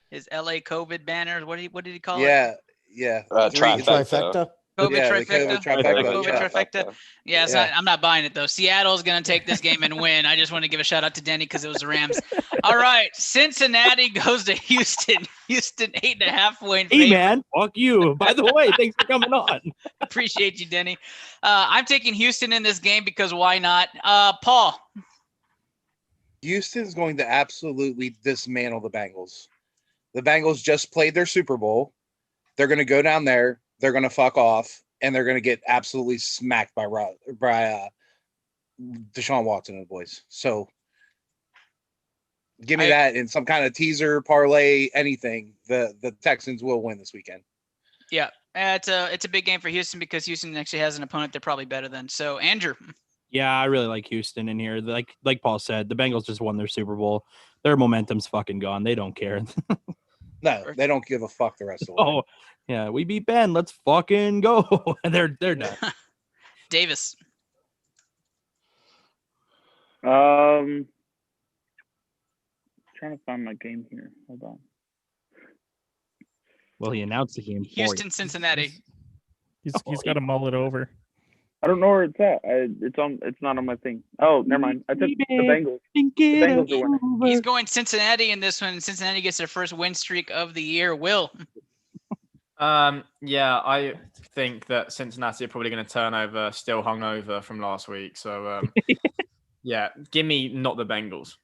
His LA COVID banner? What did he call it? Yeah. Trifecta. COVID Yeah, the trifecta. COVID trifecta. COVID Yeah. trifecta. Yeah, so I'm not buying it though. Seattle's gonna take this game and win. I just want to give a shout out to Denny because it was the Rams. All right, Cincinnati goes to Houston. Houston 8.5 point Hey favorite. man, fuck you. By the way, thanks for coming on. Appreciate you, Denny. I'm taking Houston in this game because why not? Paul. Houston's going to absolutely dismantle the Bengals. The Bengals just played their Super Bowl. They're going to go down there. They're going to fuck off, and they're going to get absolutely smacked by Deshaun Watson and the boys. So give me that in some kind of teaser, parlay, anything. The Texans will win this weekend. Yeah, it's a big game for Houston because Houston actually has an opponent they're probably better than. So, Andrew. Yeah, I really like Houston in here. Like Paul said, the Bengals just won their Super Bowl. Their momentum's fucking gone. They don't care. No, they don't give a fuck the rest of the way. Oh, yeah, we beat Ben. Let's fucking go. And they're done. Davis. Trying to find my game here. Hold on. Well, he announced the game. Houston, Cincinnati. He's got a mullet over. I don't know where it's at. It's not on my thing. Oh, never mind. I took the Bengals. The Bengals are winning. He's going Cincinnati in this one. Cincinnati gets their first win streak of the year. Will. Yeah, I think that Cincinnati are probably going to turn over, still hungover from last week. So, yeah, give me not the Bengals.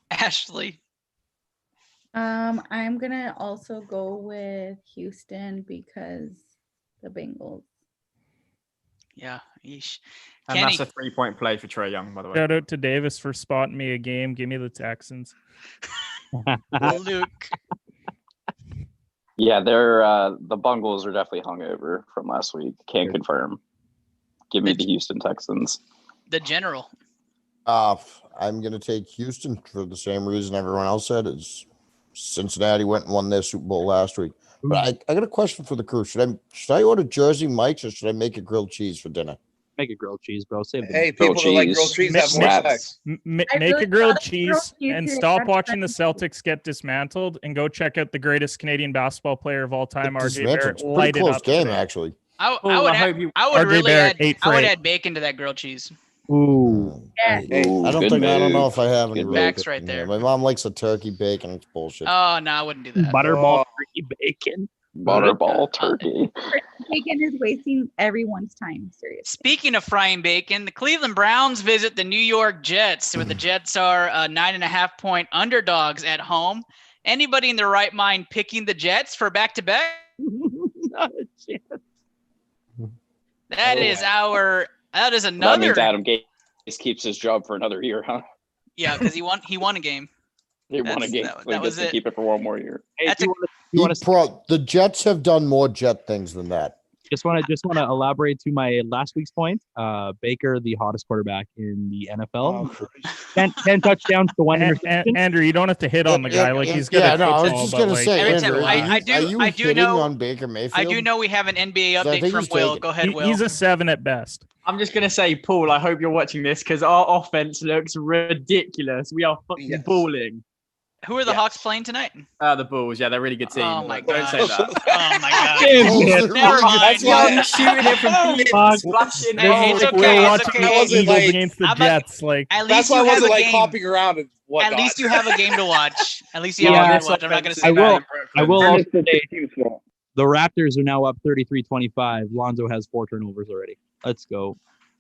Ashley. I'm gonna also go with Houston because the Bengals. Yeah. Yeesh. And Kenny. that's a 3-point play for Trae Young, by the way. Shout out to Davis for spotting me a game. Give me the Texans. Luke. Yeah, they're the Bungles are definitely hungover from last week. Can't confirm. Give me the Houston Texans. The general. I'm going to take Houston for the same reason everyone else said. Is Cincinnati went and won their Super Bowl last week. But I got a question for the crew. Should I order Jersey Mike's or should I make a grilled cheese for dinner? Make a grilled cheese, bro. Save the Hey, people that like grilled cheese have more sex. Make really a grilled thought of cheese grilled cheese and here. stop That's watching the funny. Celtics get dismantled and go check out the greatest Canadian basketball player of all time, RJ Dismantled. Barrett. It's a pretty Light it close up game, today. actually. I Oh, would I hope you- I would RJ really Barrett, add 8 for 8. bacon to that grilled cheese. Ooh. Yeah. Hey, I don't good think. I don't know move. if I have any Good real Facts bacon right here. there. My mom likes a turkey bacon. It's bullshit. Oh no, I wouldn't do that. Butterball Oh. turkey bacon. Butterball turkey. Bacon is wasting everyone's time. Seriously. Speaking of frying bacon, the Cleveland Browns visit the New York Jets, where the Jets are 9.5-point underdogs at home. Anybody in their right mind picking the Jets for back-to-back? Not a chance. That is That means another. Adam Gase keeps his job for another year, huh? Yeah, because he won a game. He won a That's- game. that- so that he was gets to it. keep it for one more year. Hey, That's do a- you want to The Jets have done more Jet things than that. just want to elaborate to my last week's point. Baker, the hottest quarterback in the NFL. Oh, 10 touchdowns to one interception. Andrew, you don't have to hit on the guy. Like he's good Yeah, at no, I was football, just but, gonna like, say, Every Andrew, time- I do- are you I do hitting know- on Baker Mayfield? I do know we have an NBA So I update think from he's Will. taking- Go ahead, Will. he's a 7 at best. I'm just gonna say, Paul, I hope you're watching this because our offense looks ridiculous. We are fucking Yes. balling. Who are the Yes. Hawks playing tonight? The Bulls, yeah, they're a really good team. Oh my Don't god! say that. Oh my god! Damn Oh, it. Never mind. That's Will. why- Shooting it from deep, Fuck. splashing. Hey, it's Oh, okay, We're it's watching okay. the Wasn't Eagles like- against the How about- Jets. Like At That's least why I you have wasn't a like game. hopping around and whatnot. At least you have a game to watch. At least you Yeah, have a game this to watch. I'm not going to offense say I is that. will- bad in Brooklyn. I will And also it's the say team's fault. the Raptors are now up 33-25. Lonzo has 4 turnovers already. Let's go.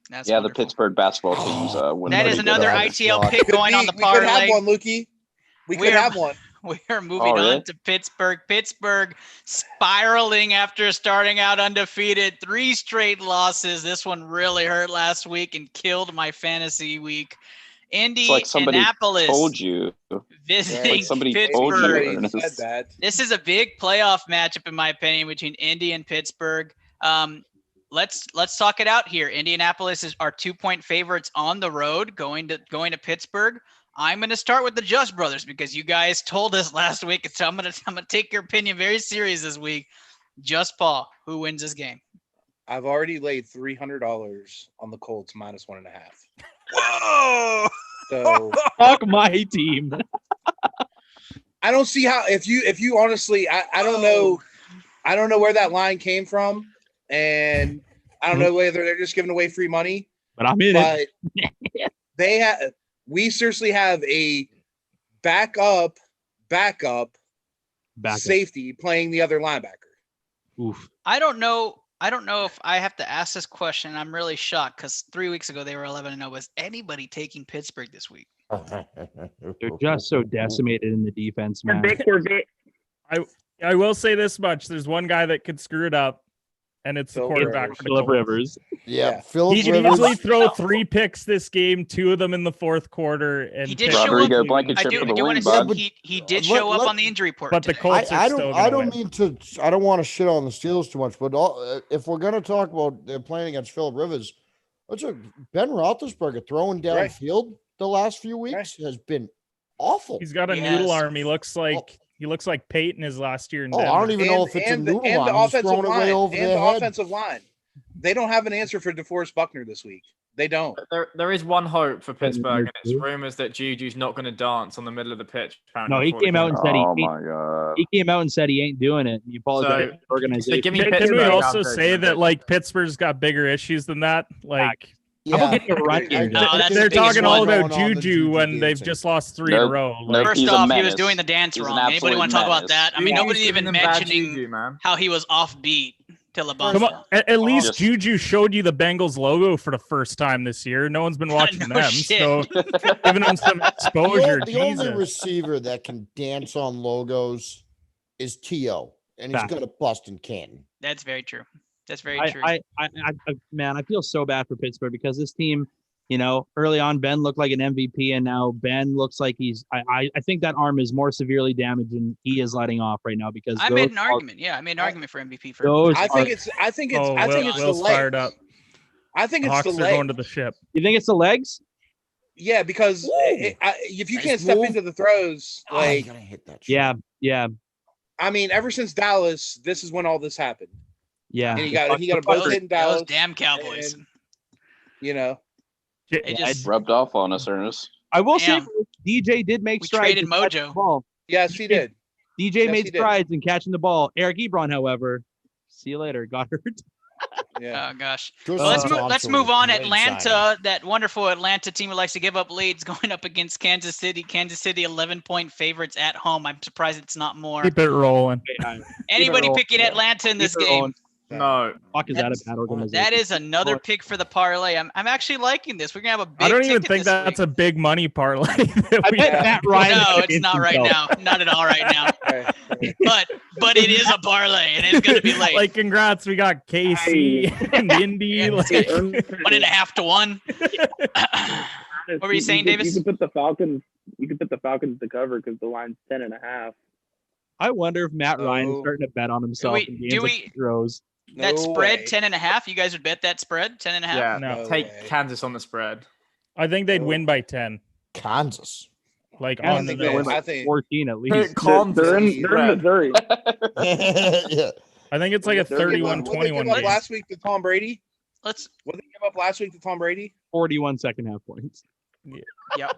That's Yeah, wonderful. the Pittsburgh basketball team's winning. That is pretty good another on it. ITL God. pick going on the We could have parlay. one, Lukey. We could We're- have one. We are moving really? on to Pittsburgh. Pittsburgh spiraling after starting out undefeated. 3 straight losses. This one really hurt last week and killed my fantasy week. It's like somebody Indianapolis told you. visiting Like somebody told you. Pittsburgh. Somebody Ernest. said that. This is a big playoff matchup, in my opinion, between Indy and Pittsburgh. Let's talk it out here. Indianapolis are 2-point favorites on the road going to Pittsburgh. I'm going to start with the Just Brothers because you guys told us last week, so I'm going to take your opinion very serious this week. Just Paul, who wins this game? I've already laid $300 on the Colts -1.5. Whoa! So Fuck my team. I don't see how if you honestly I don't know where that line came from, and I don't know whether they're just giving away free money, But I'm in it. but we seriously have a backup Back up. safety playing the other linebacker. Oof. I don't know if I have to ask this question. I'm really shocked because 3 weeks ago they were 11-0. Was anybody taking Pittsburgh this week? They're just so decimated in the defense, man. I will say this much: there's one guy that could screw it up, and it's the Phillip quarterback Rivers. for the Philip Colts. Rivers. Yeah. Philip He could Rivers. easily throw 3 picks this game, 2 of them in the fourth quarter, and He did Pittsburgh show up- Rodrigo wins. Blankenship I do for the want win, to bud. but- he did show up let- on the injury report. But the today. Colts are still I gonna don't win. mean to. I don't want to shit on the Steelers too much, but if we're gonna talk about they're playing against Philip Rivers, Ben Roethlisberger throwing Right. downfield the last few weeks has been awful. He's got a Yes. noodle arm. He looks like Peyton his last year in Oh, Denver. I don't even know if it's a noodle and the arm. He's offensive throwing it line way over and their the head. offensive line. They don't have an answer for DeForest Buckner this week. They don't. There is one hope for Pittsburgh, and it's Who? rumors that Juju's not going to dance on the middle of the pitch. No, he came out and said Oh he my god. came out and said he ain't doing it. He apologized to the organization. give me Can we Pittsburgh also after say that it's like Pittsburgh's got bigger issues than that? Like How about getting a run I- game? No, that's the they're biggest talking one. all about Going on than Juju Juju when they've dancing. just lost 3 in a Nope. row. Nope. Like, First He's a off, he was menace. doing the dance He's an wrong. Anybody absolute want to talk about menace. that? I mean, Juju's nobody's giving even them bad mentioning juju, man. how he was offbeat till a bunch. come on, at least Just- Juju showed you the Bengals logo for the first time this year. No one's been watching No them, shit. so giving them some exposure. The only Jesus. receiver that can dance on logos is T.O., and he's Fact. got a bust in Canton. That's very true. That's very true. Man, I feel so bad for Pittsburgh because this team, early on Ben looked like an MVP, and now Ben looks like he's. I think that arm is more severely damaged than he is letting off right now because I made an argument. Yeah, I made an argument for MVP for. Those I are, think it's Oh, Will's the fired legs. up. I think The it's Hawks the are going legs. to the ship. you think it's the legs? Yeah, because if you Nice can't step move. into the throws, Oh, you like gotta hit that. Yeah. I mean, ever since Dallas, this is when all this happened. Yeah. And he got a both hit in Those Dallas. damn Cowboys. and, you know, They just Rubbed off on us, Ernest. I will say Damn. DJ did make We strides. traded in catching Mojo. the ball. yes, he did. DJ Yes, made he did. strides in catching the ball. Eric Ebron, however, see you later, got hurt. Yeah. Oh gosh. Tristan Well, let's Thompson move was a on. great Atlanta, signing. that wonderful Atlanta team who likes to give up leads, going up against Kansas City. Kansas City 11-point favorites at home. I'm surprised it's not more. Keep it rolling. Anybody rolling. picking Atlanta in this Keep it game? rolling. No. Fuck is that a That's- bad organization? That is another pick for the parlay. I'm actually liking this. We're gonna have a big I don't even ticket think this that's week. a big money parlay. I bet Matt Ryan. No, bet it's against not right himself. now. Not at all right now. Right. But it is a parlay, and it's gonna be late. Like, congrats, we got KC and Indy. Yeah. Like, 1.5 to 1. What were you saying, Davis? You could put the Falcons. You could put the Falcons to cover because the line's 10.5. I wonder if Matt Ryan's No. starting to bet on himself we- in do games like we- he throws. That No spread way. 10.5. You guys would bet that spread 10.5. Yeah. No Take way. Kansas on the spread. I think they'd win by 10. Kansas. Like I on think the they'll win I by think 14 at least. Pick Kansas. They're in Missouri. Yeah. I think it's like a They're- What did they 31-21 give up game. last week to Tom Brady? Let's. What did they give up last week to Tom Brady? 41 second half points.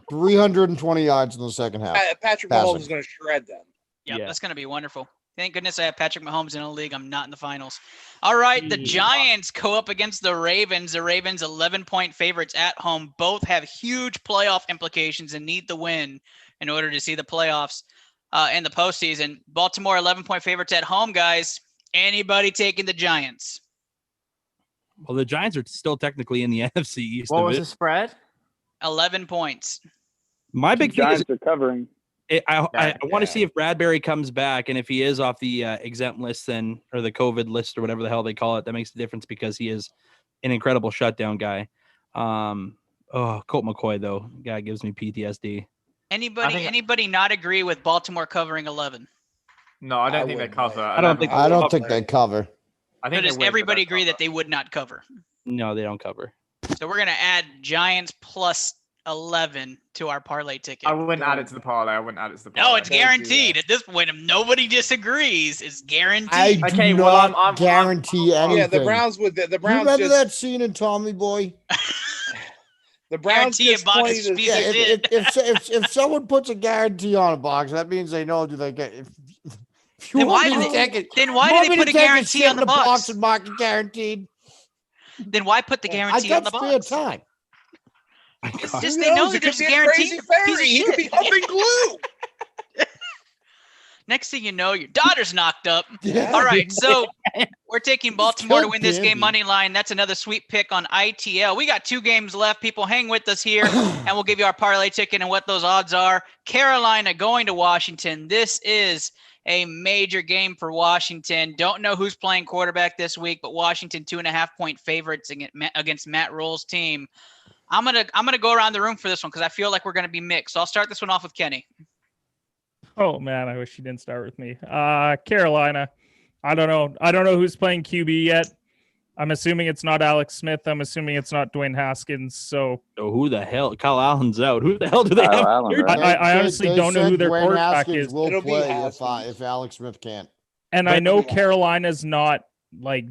320 yards in the second half. Patrick Passing. Mahomes is going to shred them. Yep, Yeah. that's going to be wonderful. Thank goodness I have Patrick Mahomes in a league. I'm not in the finals. All right, the Yeah. Giants go up against the Ravens. The Ravens 11-point favorites at home. Both have huge playoff implications and need the win in order to see the playoffs in the postseason. Baltimore 11-point favorites at home, guys. Anybody taking the Giants? Well, the Giants are still technically in the NFC East. What of was it. the spread? 11 points. My big thing is Giants are covering. I want to Yeah. see if Bradbury comes back, and if he is off the exempt list, then or the COVID list or whatever the hell they call it, that makes a difference because he is an incredible shutdown guy. Colt McCoy though, guy gives me PTSD. Anybody not agree with Baltimore covering 11? No, I don't I think they wouldn't, cover. I don't think- I don't think they cover. I So think they does win, but everybody don't agree cover. that they would not cover? No, they don't cover. So we're going to add Giants plus 11 to our parlay ticket. I wouldn't add it to the parlay. I wouldn't add it to the parlay. No, it's Don't do guaranteed. that. At this point, if nobody disagrees, it's I guaranteed. do Okay, not well, I'm- guarantee anything. Yeah, the Browns would. The You Browns remember just. that scene in Tommy Boy? The Browns Guarantee a just box pointed is to- piece Yeah, of if, shit. if someone puts a guarantee on a box, that means they know. Do they get? If you Then want why me do to they- take it, Then why want do me they to put a take it, guarantee sit on in the box box? and mark it guaranteed? Then why put the I guarantee on got the spare box? time. It's Who just they know knows? that It could there's be a guaranteed crazy piece of fairy. He could be shit. humping glue. Next thing you know, your daughter's knocked up. Yeah. All right, so we're taking Baltimore to killed win this game Bambi. money line. That's another sweet pick on ITL. We got 2 games left. People, hang with us here, and we'll give you our parlay ticket and what those odds are. Carolina going to Washington. This is a major game for Washington. Don't know who's playing quarterback this week, but Washington 2.5-point favorites against Matt Rule's team. I'm gonna go around the room for this one because I feel like we're gonna be mixed. So I'll start this one off with Kenny. Oh man, I wish you didn't start with me. Carolina. I don't know who's playing QB yet. I'm assuming it's not Alex Smith. I'm assuming it's not Dwayne Haskins. So Oh, who the hell? Kyle Allen's out. Who the hell do they Kyle have? Allen, right? I honestly don't know said who their Dwayne quarterback Haskins is. will It'll be play Haskins. if Alex Smith can't. And I But- know Carolina's not like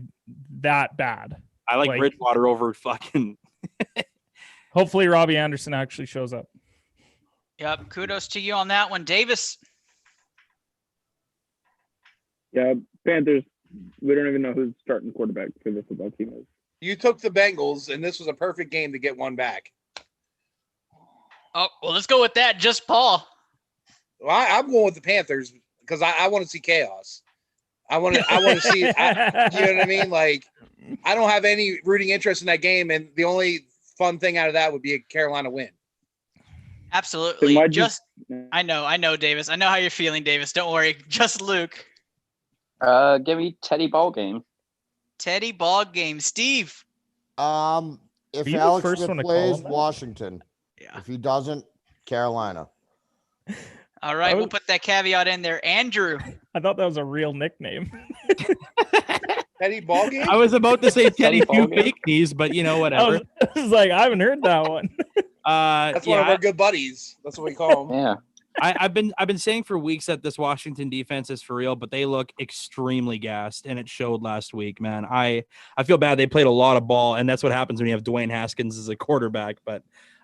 that bad. I like Like- Bridgewater over fucking. Hopefully Robbie Anderson actually shows up. Yep, kudos to you on that one, Davis. Yeah, Panthers. We don't even know who's starting quarterback for the football team is. You took the Bengals, and this was a perfect game to get one back. Oh, well, let's go with that. Just Paul. Well, I'm going with the Panthers because I want to see chaos. I want to see. You know what I mean? Like, I don't have any rooting interest in that game, and the only fun thing out of that would be a Carolina win. Absolutely. Then why'd you- Just I know, Davis. I know how you're feeling, Davis. Don't worry. Just Luke. Give me Teddy Ball game. Teddy Ball game. Steve. If Are you the Alex first Smith one to call plays, him that? Washington. Yeah. If he doesn't, Carolina. All right, I we'll was- put that caveat in there. Andrew. I thought that was a real nickname. Teddy ball game. I was about to say Teddy Ball Two game. Fake Knees, but you know I whatever. was like, I haven't heard that one. That's one of our good buddies. That's what we call him. Yeah. I've been saying for weeks that this Washington defense is for real, but they look extremely gassed, and it showed last week. Man, I feel bad. They played a lot of ball, and that's what happens when you have Dwayne Haskins as a quarterback. But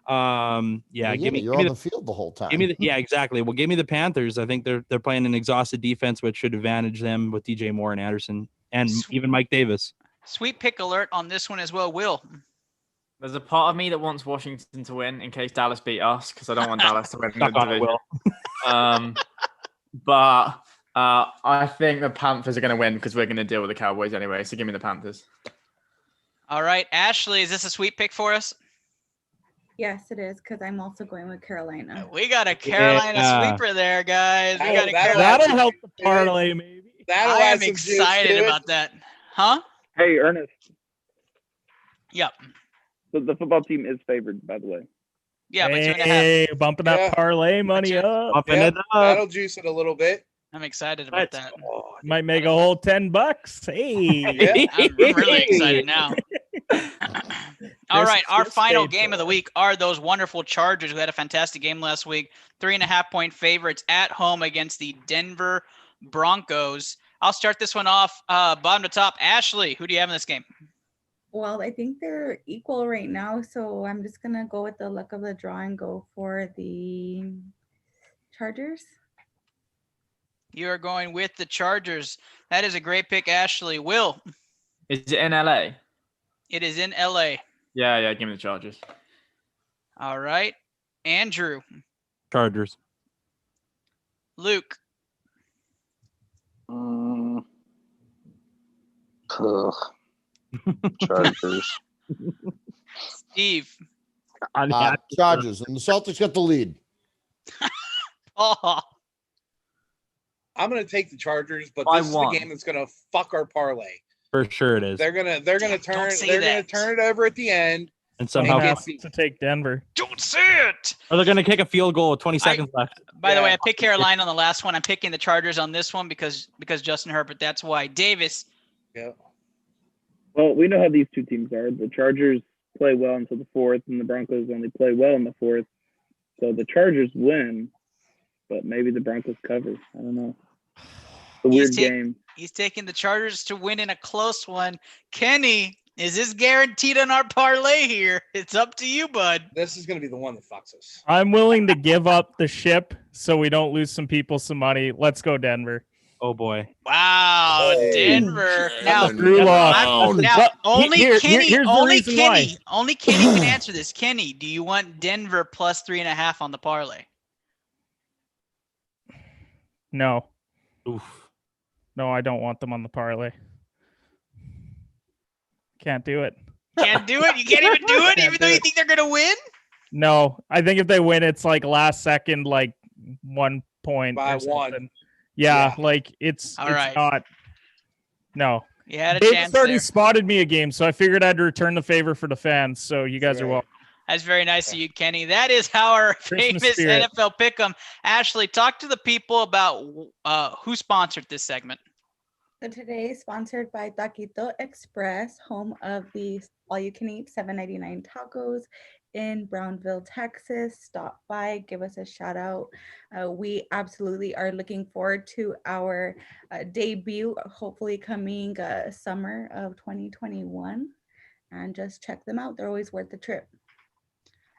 yeah, Well, give me you're on the field the whole time. give me the yeah exactly. Well, give me the Panthers. I think they're playing an exhausted defense, which should advantage them with DJ Moore and Anderson, and even Mike Davis. Sweet pick alert on this one as well. Will. There's a part of me that wants Washington to win in case Dallas beat us, because I don't want Dallas to win the Suck on it, division. But I think the Panthers are going to win because we're going to deal with the Cowboys anyway. So give me the Panthers. All right, Ashley, is this a sweet pick for us? Yes, it is, because I'm also going with Carolina. We got a Carolina Yeah. sweeper there, guys. We got a That'll- Carolina. That'll help the parlay, maybe. That'll I add am some juice excited to it. about that. Huh? Hey, Ernest, Yep. the football team is favored, by the way. Yeah, but 2.5. Hey, bumping Yeah. that parlay money But up. Upping Yeah, it up. that'll juice it a little bit. I'm excited about Let's that. go. Might make a whole $10. Hey. Yeah. I'm really excited now. All right, our Chris final paid game for of the it. week are those wonderful Chargers who had a fantastic game last week. 3.5-point favorites at home against the Denver Broncos. I'll start this one off bottom to top. Ashley, who do you have in this game? Well, I think they're equal right now, so I'm just gonna go with the luck of the draw and go for the Chargers. You are going with the Chargers. That is a great pick, Ashley. Will, Is it in LA? it is in LA. Yeah, give me the Chargers. All right. Andrew, Chargers. Luke, Chargers. Steve, Chargers, and the Celtics got the lead. Paul. I'm going to take the Chargers, but By this is one. the game that's going to fuck our parlay. For sure it is. They're gonna Don't turn say they're gonna that. turn it over at the end. And I'm somehow, Hey, gonna Casey. have to take Denver. Don't say it. or they're going to kick a field goal with 20 seconds left. By the way, Yeah. I picked Carolina on the last one. I'm picking the Chargers on this one because Justin Herbert. That's why. Davis, Yeah. Well, we know how these two teams are. The Chargers play well until the fourth, and the Broncos only play well in the fourth. So the Chargers win, but maybe the Broncos cover. I don't know. It's a weird game. he's taking the Chargers to win in a close one. Kenny, is this guaranteed on our parlay here? It's up to you, bud. This is gonna be the one that fucks us. I'm willing to give up the ship so we don't lose some people some money. Let's go Denver. Oh, boy. Wow, Hey. Denver. Now, Screw off. now Well, only here's Kenny, the only reason Kenny, why. only Kenny can answer this. Kenny, do you want Denver plus 3.5 on the parlay? No. Oof. No, I don't want them on the parlay. Can't do it. Can't do it. You can't even do it, Can't even though do you it. think they're gonna win. No, I think if they win, it's like last second, like 1 point By or one. something. Yeah, Yeah. like it's All right. not. No, You had a Dave's chance already there. spotted me a game, so I figured I'd return the favor for the fans. So you guys are Right. welcome. That's very nice of you, Kenny. That is our Christmas famous spirit. NFL pick'em. Ashley, talk to the people about who sponsored this segment. So today is sponsored by Taquito Express, home of the all-you-can-eat $7.99 tacos in Brownville, Texas. Stop by, give us a shout out. We absolutely are looking forward to our debut, hopefully coming summer of 2021. And just check them out. They're always worth the trip.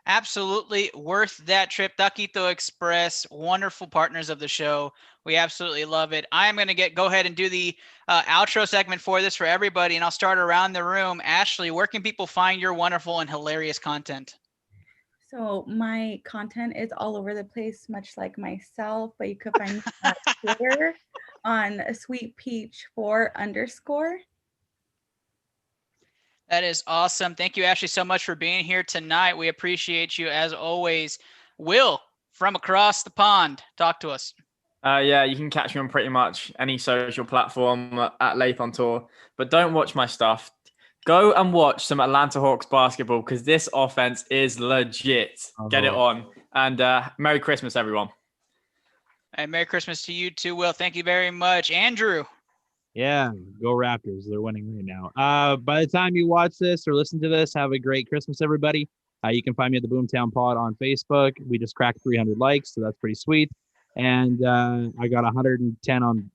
Absolutely worth that trip. Taquito Express, wonderful partners of the show. We absolutely love it. I'm going to go ahead and do the outro segment for this for everybody, and I'll start around the room. Ashley, where can people find your wonderful and hilarious content? So my content is all over the place, much like myself, but you could find me on Twitter on sweetpeach4_. That is awesome. Thank you, Ashley, so much for being here tonight. We appreciate you as always. Will, from across the pond, talk to us. Yeah, you can catch me on pretty much any social platform at Lath on Tour, but don't watch my stuff. Go and watch some Atlanta Hawks basketball because this offense is legit. Get it on. And Merry Christmas, everyone. And Merry Christmas to you too, Will. Thank you very much. Andrew. Yeah, go Raptors. They're winning right now. By the time you watch this or listen to this, have a great Christmas, everybody. You can find me at the Boomtown Pod on Facebook. We just cracked 300 likes, so that's pretty sweet. And I got 110 on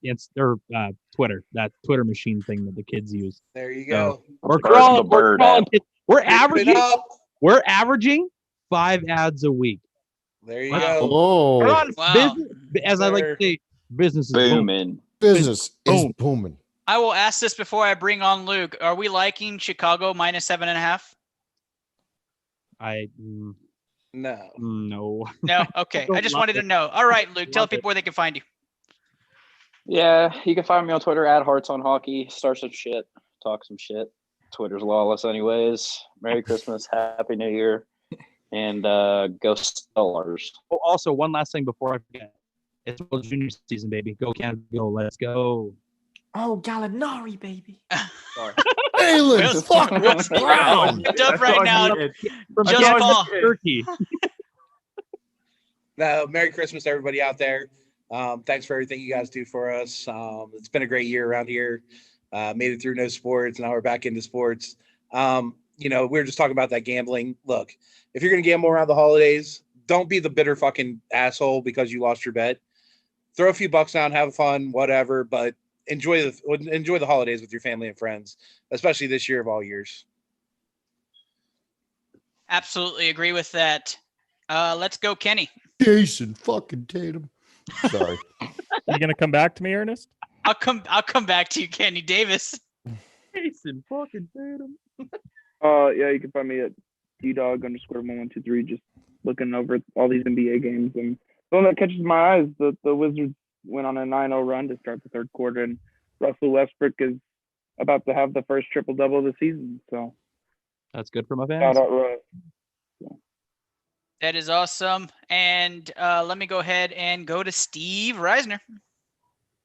Twitter, that Twitter machine thing that the kids use. There you go. We're Bird- crawling. the We're, bird crawling app. we're Keep it averaging. up. We're averaging 5 ads a week. There you Wow. go. Oh, We're on Wow. business, as I like to Sir. say, business is booming. Booming. business is Boom. booming. I will ask this before I bring on Luke. Are we liking Chicago minus 7.5? No. No. No? Okay. don't I just love wanted to it. know. All right, Luke, tell Love it. people where they can find you. Yeah, you can find me on Twitter at Hearts on Hockey. Start some shit, talk some shit. Twitter's lawless, anyways. Merry Christmas, Happy New Year, and go Steelers. Oh, also, one last thing before I forget. It's World Junior season, baby. Go Canada, go. Let's go. Oh, Gallinari, baby. Sorry. Balin, Will's- fuck Will's- Brown. It's up right now. From Just Kansas Paul. to Turkey. No, Merry Christmas to everybody out there. Thanks for everything you guys do for us. It's been a great year around here. Made it through no sports. Now we're back into sports. We were just talking about that gambling. Look, if you're going to gamble around the holidays, don't be the bitter fucking asshole because you lost your bet. Throw a few bucks down, have fun, whatever, but enjoy the holidays with your family and friends, especially this year of all years. Absolutely agree with that. Let's go, Kenny. Jason fucking Tatum. Sorry. You gonna come back to me, Ernest? I'll come back to you, Kenny Davis. Jason fucking Tatum. Yeah, you can find me at ddog_1123, just looking over all these NBA games. And the one that catches my eyes, the Wizards went on a 9-0 run to start the third quarter, and Russell Westbrook is about to have the first triple-double of the season. So That's good for my fans. shout out Russ. That is awesome. And let me go ahead and go to Steve Reisner.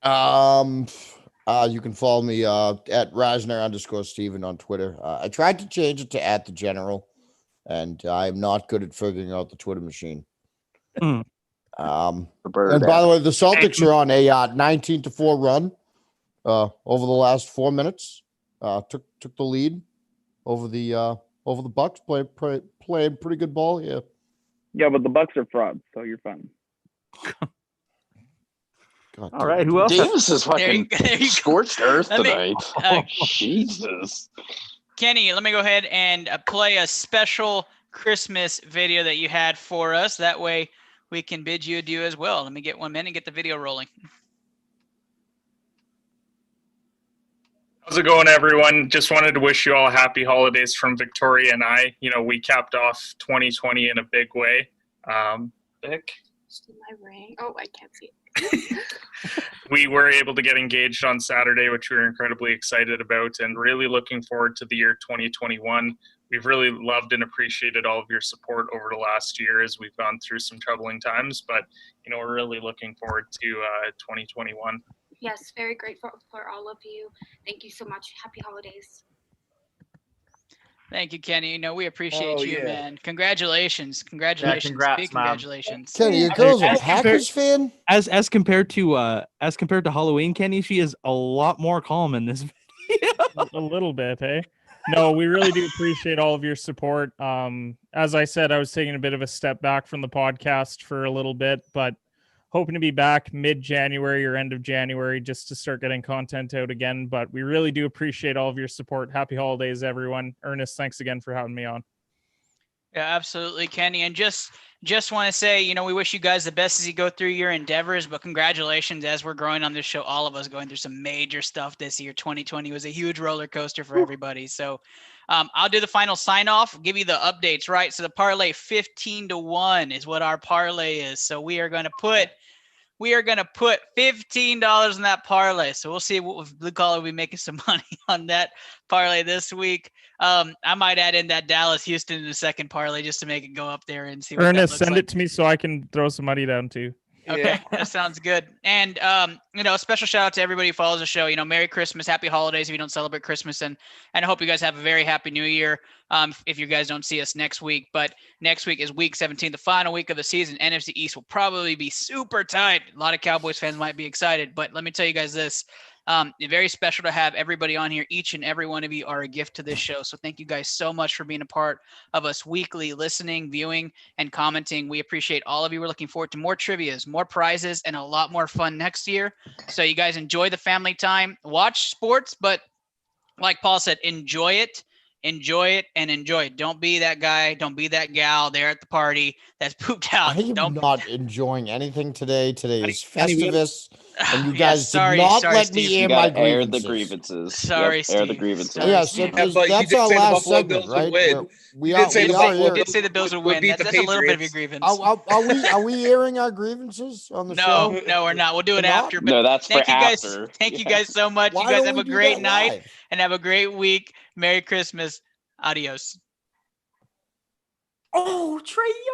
You can follow me at Reisner_Steven on Twitter. I tried to change it to @thegeneral, and I'm not good at figuring out the Twitter machine. And by the way, the Celtics are on a 19-4 run over the last 4 minutes. Took the lead over the Bucks. Playing pretty good ball here. Yeah, but the Bucks are frauds, so you're fine. God All right, who else? Davis is fucking there you go. scorched earth Let me- tonight. Jesus. Kenny, let me go ahead and play a special Christmas video that you had for us. That way we can bid you adieu as well. Let me get 1 minute and get the video rolling. How's it going, everyone? Just wanted to wish you all happy holidays from Victoria and I. We capped off 2020 in a big way. Vic? My ring. Oh, I can't see it. We were able to get engaged on Saturday, which we were incredibly excited about, and really looking forward to the year 2021. We've really loved and appreciated all of your support over the last year as we've gone through some troubling times, but we're really looking forward to 2021. Yes, very grateful for all of you. Thank you so much. Happy holidays. Thank you, Kenny. We appreciate Oh, you, yeah. man. Congratulations. Congratulations. congrats, Big man. congratulations. Kenny, your girl's a Packers fan? As compared to Halloween, Kenny, she is a lot more calm in this video. A little bit, hey? No, we really do appreciate all of your support. As I said, I was taking a bit of a step back from the podcast for a little bit, but hoping to be back mid-January or end of January just to start getting content out again. But we really do appreciate all of your support. Happy holidays, everyone. Ernest, thanks again for having me on. Yeah, absolutely, Kenny. And just want to say, we wish you guys the best as you go through your endeavors, but congratulations as we're growing on this show, all of us going through some major stuff this year. 2020 was a huge roller coaster for everybody. So I'll do the final sign off, give you the updates, right? So the parlay 15-1 is what our parlay is. So we are going to put $15 in that parlay. So we'll see if Blue Collar will be making some money on that parlay this week. I might add in that Dallas Houston in the second parlay just to make it go up there and see what Ernest, that looks send like. it to me so I can throw some money down too. Okay, Yeah. that sounds good. And a special shout out to everybody who follows the show. Merry Christmas, Happy Holidays if you don't celebrate Christmas, and I hope you guys have a very happy New Year. If you guys don't see us next week, but next week is Week 17, the final week of the season. NFC East will probably be super tight. A lot of Cowboys fans might be excited, but let me tell you guys this. Very special to have everybody on here. Each and every one of you are a gift to this show. So thank you guys so much for being a part of us weekly, listening, viewing, and commenting. We appreciate all of you. We're looking forward to more trivias, more prizes, and a lot more fun next year. So you guys enjoy the family time. Watch sports, but like Paul said, enjoy it. Enjoy it and enjoy it. Don't be that guy. Don't be that gal there at the party that's pooped out. I am Don't. not enjoying anything today. Today is Kenny, we gotta- Festivus. And you Yeah, guys sorry, did not sorry, let Steve. me You air my gotta air the grievances. grievances. Sorry, Yep, air the Steve. grievances. Sorry, Yes, Steve. because but you that's did our say the last Buffalo segment, Bills would right? win. We You are, did say we the are Buffalo airing. You did say the Bills would win. beat the That's a little bit of a Patriots. grievance. Are we airing our grievances on the No, show? no, we're not. We'll do it We're not? after. But No, that's for thank you guys. after. Thank you guys so much. Why You guys don't have we a do great that night live? and have a great week. Merry Christmas. Adios. Oh, Trey Young.